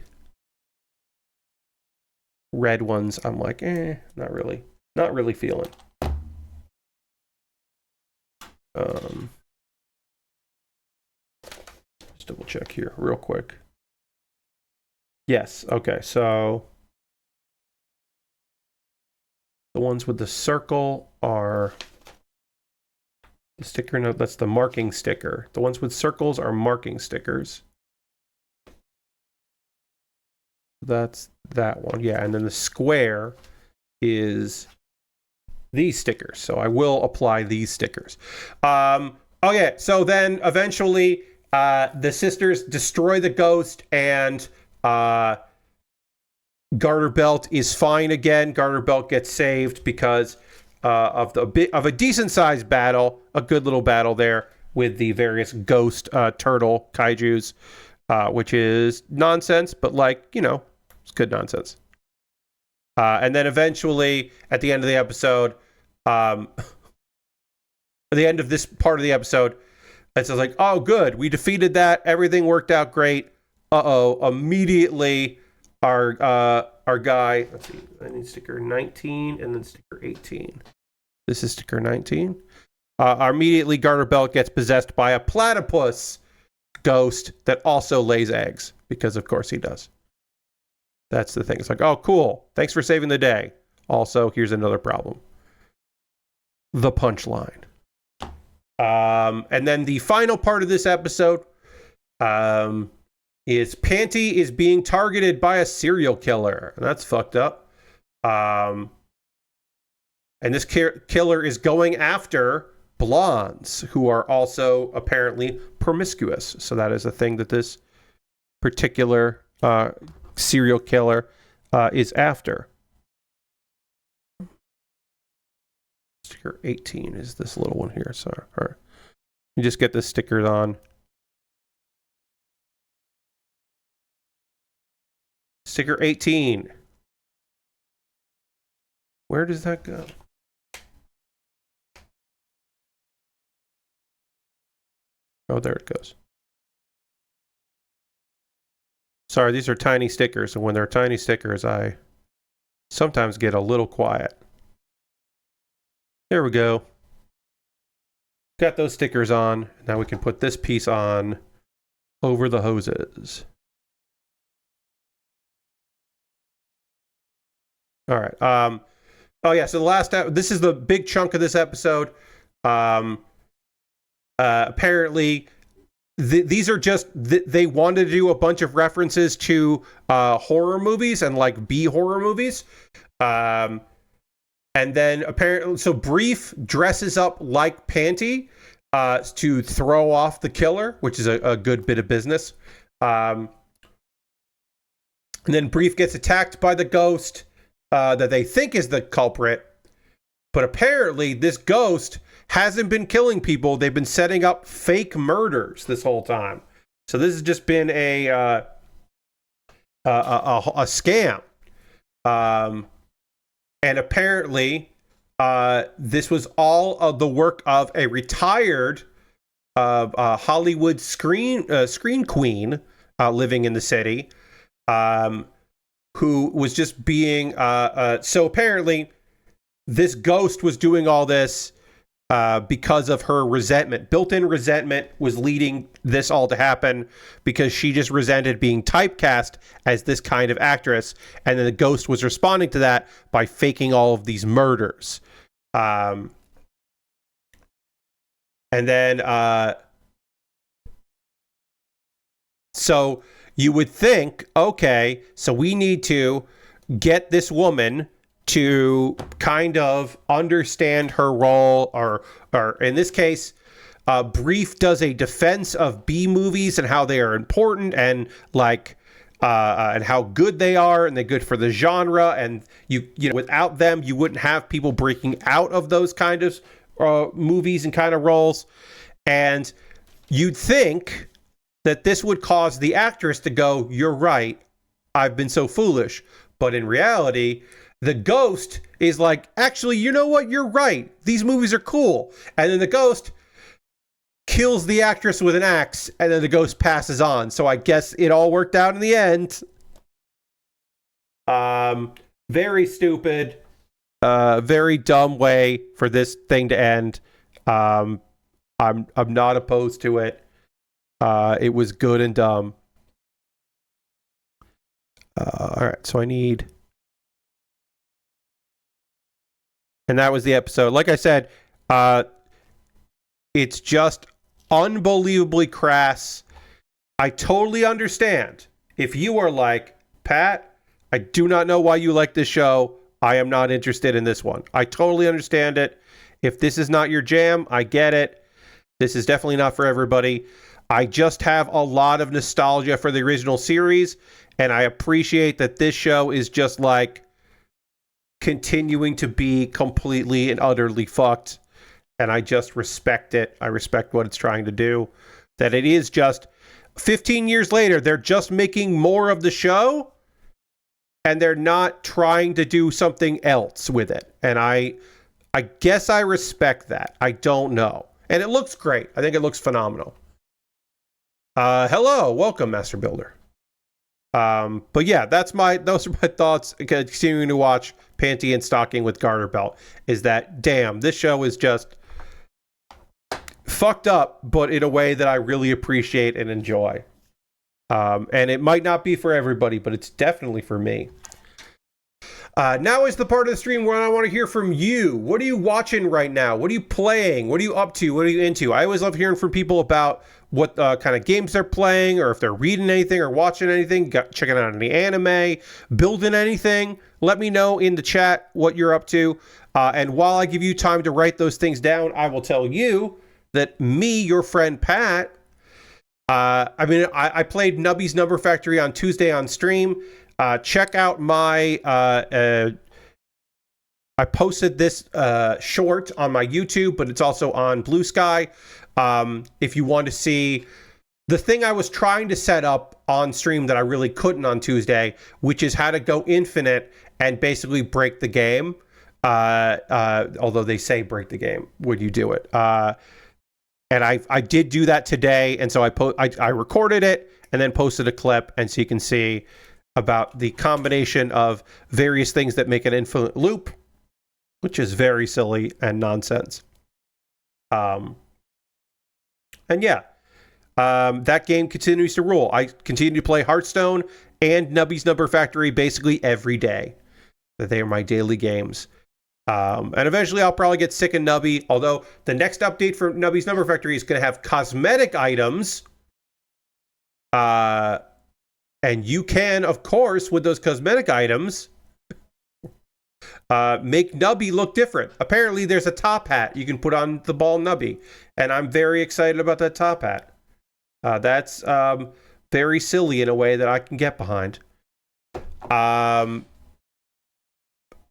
red ones, I'm like, not really feeling. Just double check here real quick. Yes, okay, so the ones with the circle are the sticker note, that's the marking sticker. The ones with circles are marking stickers. That's that one, yeah, and then the square is these stickers. So I will apply these stickers. Okay, so then eventually the sisters destroy the ghost, and Garterbelt is fine again. Garterbelt gets saved because of a decent sized battle, a good little battle there with the various ghost turtle kaijus, which is nonsense, but it's good nonsense. And then eventually, at the end of the episode, at the end of this part of the episode, it's like, oh, good, we defeated that. Everything worked out great. Immediately, our guy, let's see, I need sticker 19 and then sticker 18. This is sticker 19. Immediately, Garterbelt gets possessed by a platypus ghost that also lays eggs, because of course he does. That's the thing. It's like, oh, cool. Thanks for saving the day. Also, here's another problem. The punchline. And then the final part of this episode is Panty is being targeted by a serial killer. And that's fucked up. And this killer is going after blondes who are also apparently promiscuous. So that is a thing that this particular serial killer is after. Sticker 18 is this little one here. So you just get the stickers on. Sticker 18. Where does that go? Oh, there it goes. Sorry, these are tiny stickers, and when they're tiny stickers, I sometimes get a little quiet. There we go. Got those stickers on. Now we can put this piece on over the hoses. All right. Oh yeah. So the last, this is the big chunk of this episode. Apparently, these are just they wanted to do a bunch of references to horror movies and like B horror movies. And then apparently, so Brief dresses up like Panty to throw off the killer, which is a good bit of business. And then Brief gets attacked by the ghost that they think is the culprit. But apparently, this ghost hasn't been killing people. They've been setting up fake murders this whole time. So this has just been a scam. And apparently, this was all of the work of a retired Hollywood screen queen living in the city, who was just being... so apparently, this ghost was doing all this because of her resentment. Built-in resentment was leading this all to happen because she just resented being typecast as this kind of actress. And then the ghost was responding to that by faking all of these murders. And then, so you would think, okay, so we need to get this woman to kind of understand her role, or in this case, Brief does a defense of B movies and how they are important and like and how good they are, and they're good for the genre, and you know, without them you wouldn't have people breaking out of those kind of movies and kind of roles. And you'd think that this would cause the actress to go, you're right, I've been so foolish. But in reality, the ghost is like, actually, you know what? You're right. These movies are cool. And then the ghost kills the actress with an axe, and then the ghost passes on. So I guess it all worked out in the end. Very stupid. Very dumb way for this thing to end. I'm not opposed to it. It was good and dumb. All right, so I need... And that was the episode. Like I said, it's just unbelievably crass. I totally understand. If you are like, Pat, I do not know why you like this show. I am not interested in this one. I totally understand it. If this is not your jam, I get it. This is definitely not for everybody. I just have a lot of nostalgia for the original series, and I appreciate that this show is just like continuing to be completely and utterly fucked, and I just respect it. I respect what it's trying to do. That it is just 15 years later, they're just making more of the show, and they're not trying to do something else with it. And I guess I respect that. I don't know. And it looks great. I think it looks phenomenal. Hello, welcome, Master Builder. But yeah, those are my thoughts. Continuing to watch Panty and Stocking with Garterbelt is that, damn, this show is just fucked up, but in a way that I really appreciate and enjoy. And it might not be for everybody, but it's definitely for me. Now is the part of the stream where I want to hear from you. What are you watching right now? What are you playing? What are you up to? What are you into? I always love hearing from people about what kind of games they're playing, or if they're reading anything or watching anything, checking out any anime, building anything. Let me know in the chat what you're up to. And while I give you time to write those things down, I will tell you that me, your friend Pat, I played Nubby's Number Factory on Tuesday on stream. Check out my, I posted this short on my YouTube, but it's also on Blue Sky. If you want to see the thing I was trying to set up on stream that I really couldn't on Tuesday, which is how to go infinite and basically break the game. Although they say break the game when you do it. And I did do that today. And so I recorded it and then posted a clip. And so you can see about the combination of various things that make an infinite loop, which is very silly and nonsense. And yeah, that game continues to rule. I continue to play Hearthstone and Nubby's Number Factory basically every day. They are my daily games. And eventually I'll probably get sick of Nubby, although the next update for Nubby's Number Factory is going to have cosmetic items. And you can, of course, with those cosmetic items, make Nubby look different. Apparently, there's a top hat you can put on the ball Nubby, and I'm very excited about that top hat. That's very silly in a way that I can get behind.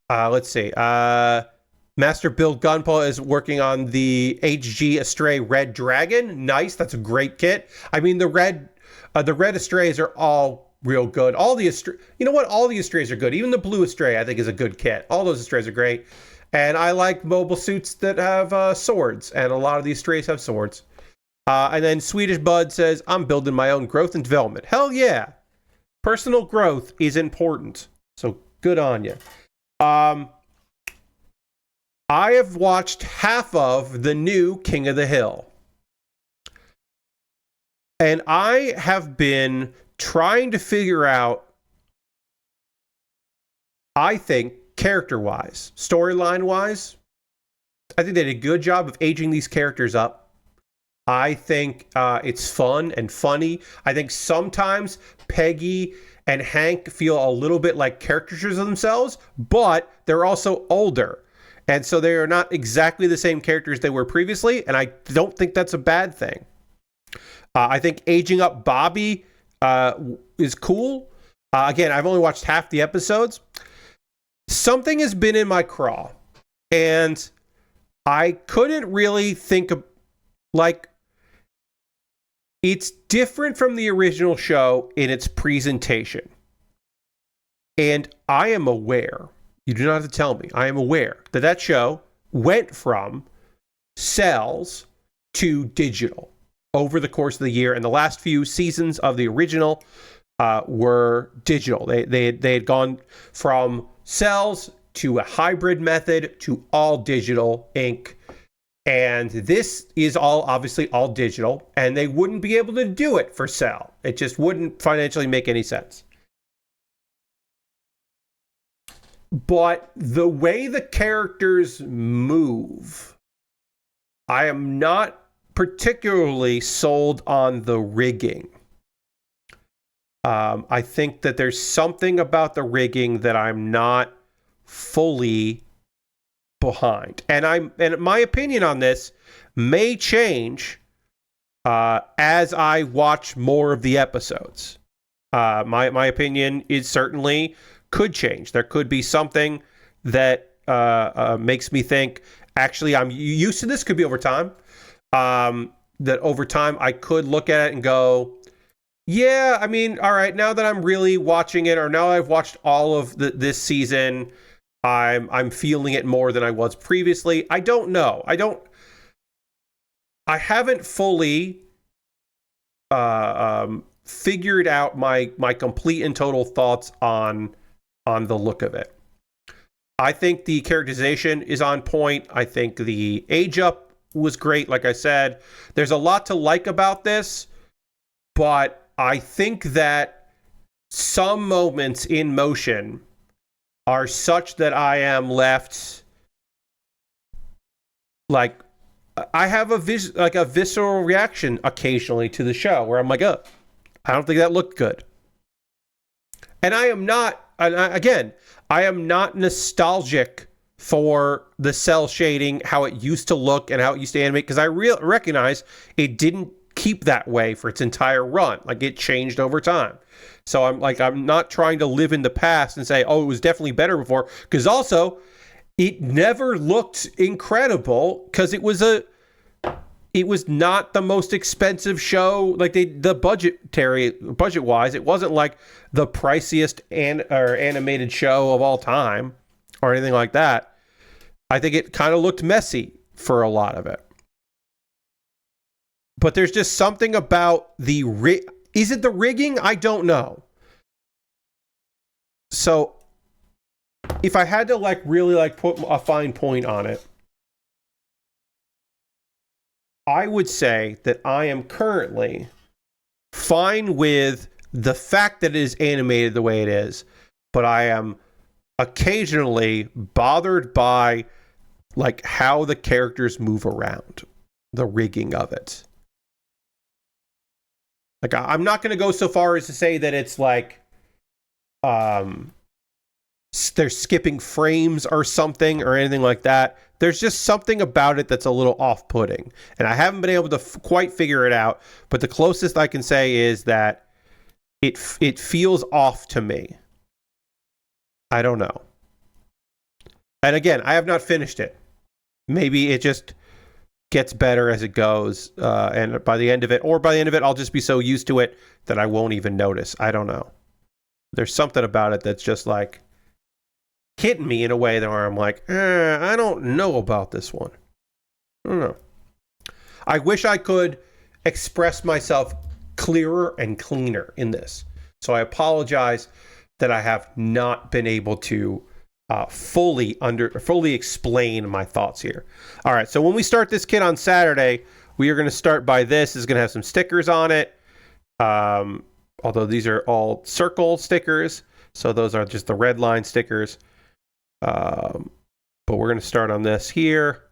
Let's see. Master Build Gunpla is working on the HG Astray Red Dragon. Nice. That's a great kit. I mean, the red Astrays are all real good. All the you know what? All the Astrays are good. Even the blue Astray, I think, is a good kit. All those Astrays are great. And I like mobile suits that have swords. And a lot of these Astrays have swords. And then Swedish Bud says, I'm building my own growth and development. Hell yeah. Personal growth is important. So good on you. I have watched half of the new King of the Hill. And I have been trying to figure out, I think, character-wise, storyline-wise, I think they did a good job of aging these characters up. I think it's fun and funny. I think sometimes Peggy and Hank feel a little bit like caricatures of themselves, but they're also older. And so they are not exactly the same characters they were previously, and I don't think that's a bad thing. I think aging up Bobby is cool. Again, I've only watched half the episodes. Something has been in my craw, and I couldn't really think of, like, it's different from the original show in its presentation. And I am aware, you do not have to tell me, I am aware that that show went from cells to digital over the course of the year, and the last few seasons of the original were digital. They had gone from cells to a hybrid method to all digital ink, and this is all obviously all digital, and they wouldn't be able to do it for cell. It just wouldn't financially make any sense. But the way the characters move, I am not particularly sold on the rigging. I think that there's something about the rigging that I'm not fully behind. And my opinion on this may change as I watch more of the episodes. My opinion is certainly could change. There could be something that makes me think, actually, I'm used to this. Could be over time. That over time I could look at it and go, yeah, I mean, all right, now that I'm really watching it, or now I've watched all of this season, I'm feeling it more than I was previously. I don't know. I haven't fully figured out my complete and total thoughts on the look of it. I think the characterization is on point. I think the age up was great. Like I said, there's a lot to like about this, but I think that some moments in motion are such that I am left like I have a visceral reaction occasionally to the show where I'm like, oh, I don't think that looked good. And I am not, again, I am not nostalgic for the cell shading, how it used to look and how it used to animate, because I recognize it didn't keep that way for its entire run. Like, it changed over time. So I'm not trying to live in the past and say, oh, it was definitely better before, because also it never looked incredible because it was not the most expensive show. Like, the budget wise, it wasn't like the priciest animated show of all time or anything like that. I think it kind of looked messy for a lot of it. But there's just something about is it the rigging? I don't know. So if I had to really put a fine point on it, I would say that I am currently fine with the fact that it is animated the way it is, but I am occasionally bothered by how the characters move around, the rigging of it. I'm not going to go so far as to say that it's they're skipping frames or something or anything like that. There's just something about it that's a little off-putting. And I haven't been able to quite figure it out, but the closest I can say is that it feels off to me. I don't know. And again, I have not finished it. Maybe it just gets better as it goes, and by the end of it, I'll just be so used to it that I won't even notice. I don't know. There's something about it that's just hitting me in a way that where I'm I don't know about this one. I don't know. I wish I could express myself clearer and cleaner in this. So I apologize that I have not been able to fully explain my thoughts here. All right, so when we start this kit on Saturday, we are going to start by this. It's going to have some stickers on it. Although these are all circle stickers, so those are just the red line stickers. But we're going to start on this here.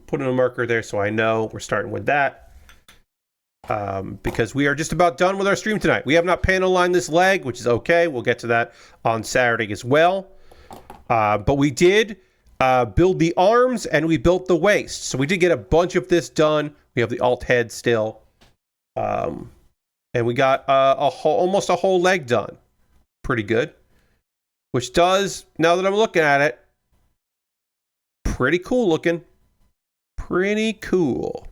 Put in a marker there so I know we're starting with that. Because we are just about done with our stream tonight. We have not panel lined this leg, which is okay. We'll get to that on Saturday as well. But we did build the arms and we built the waist. So we did get a bunch of this done. We have the alt head still. And we got almost a whole leg done. Pretty good. Which does, now that I'm looking at it, pretty cool looking. Pretty cool.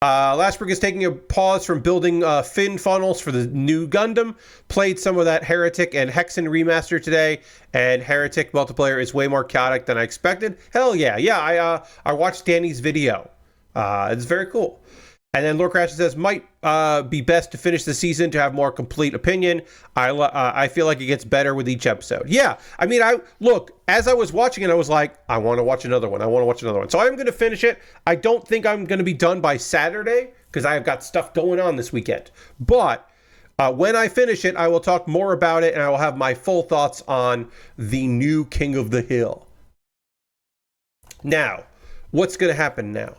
Lashbrook is taking a pause from building fin funnels for the new Gundam. Played some of that Heretic and Hexen remaster today, and Heretic multiplayer is way more chaotic than I expected. Hell yeah. Yeah, I watched Danny's video. It's very cool. And then Lord Crash says, might be best to finish the season to have more complete opinion. I feel like it gets better with each episode. Yeah, I mean, as I was watching it, I was like, I want to watch another one. So I'm going to finish it. I don't think I'm going to be done by Saturday because I've got stuff going on this weekend. But when I finish it, I will talk more about it and I will have my full thoughts on the new King of the Hill. Now, what's going to happen now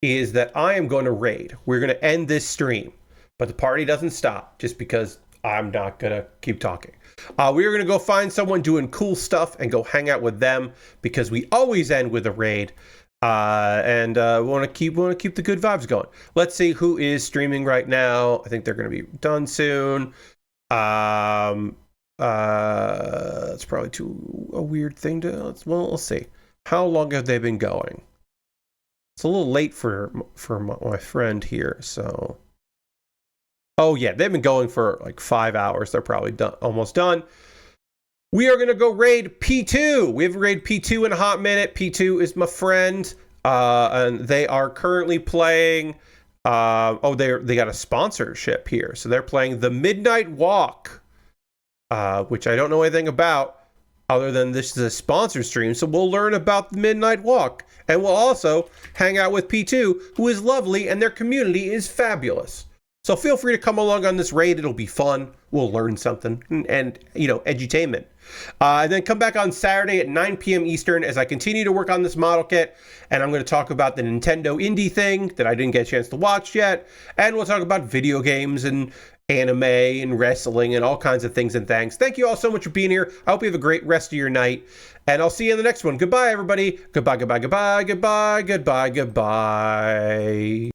is that I am going to raid. We're going to end this stream, but the party doesn't stop just because I'm not going to keep talking. We are going to go find someone doing cool stuff and go hang out with them because we always end with a raid. And we want to keep the good vibes going. Let's see who is streaming right now. I think they're going to be done soon. It's probably a weird thing to. Let's see. How long have they been going? It's a little late for my friend here, so. Oh yeah, they've been going for 5 hours. They're probably done, almost done. We are gonna go raid P2. We haven't raid P2 in a hot minute. P2 is my friend, and they are currently playing. They got a sponsorship here, so they're playing the Midnight Walk, which I don't know anything about. other than this is a sponsor stream, so we'll learn about the Midnight Walk. And we'll also hang out with P2, who is lovely, and their community is fabulous. So feel free to come along on this raid. It'll be fun. We'll learn something and edutainment. And then come back on Saturday at 9 p.m. Eastern as I continue to work on this model kit. And I'm going to talk about the Nintendo Indie thing that I didn't get a chance to watch yet. And we'll talk about video games and anime and wrestling and all kinds of things and things. Thank you all so much for being here. I hope you have a great rest of your night. And I'll see you in the next one. Goodbye, everybody. Goodbye, goodbye, goodbye, goodbye, goodbye, goodbye.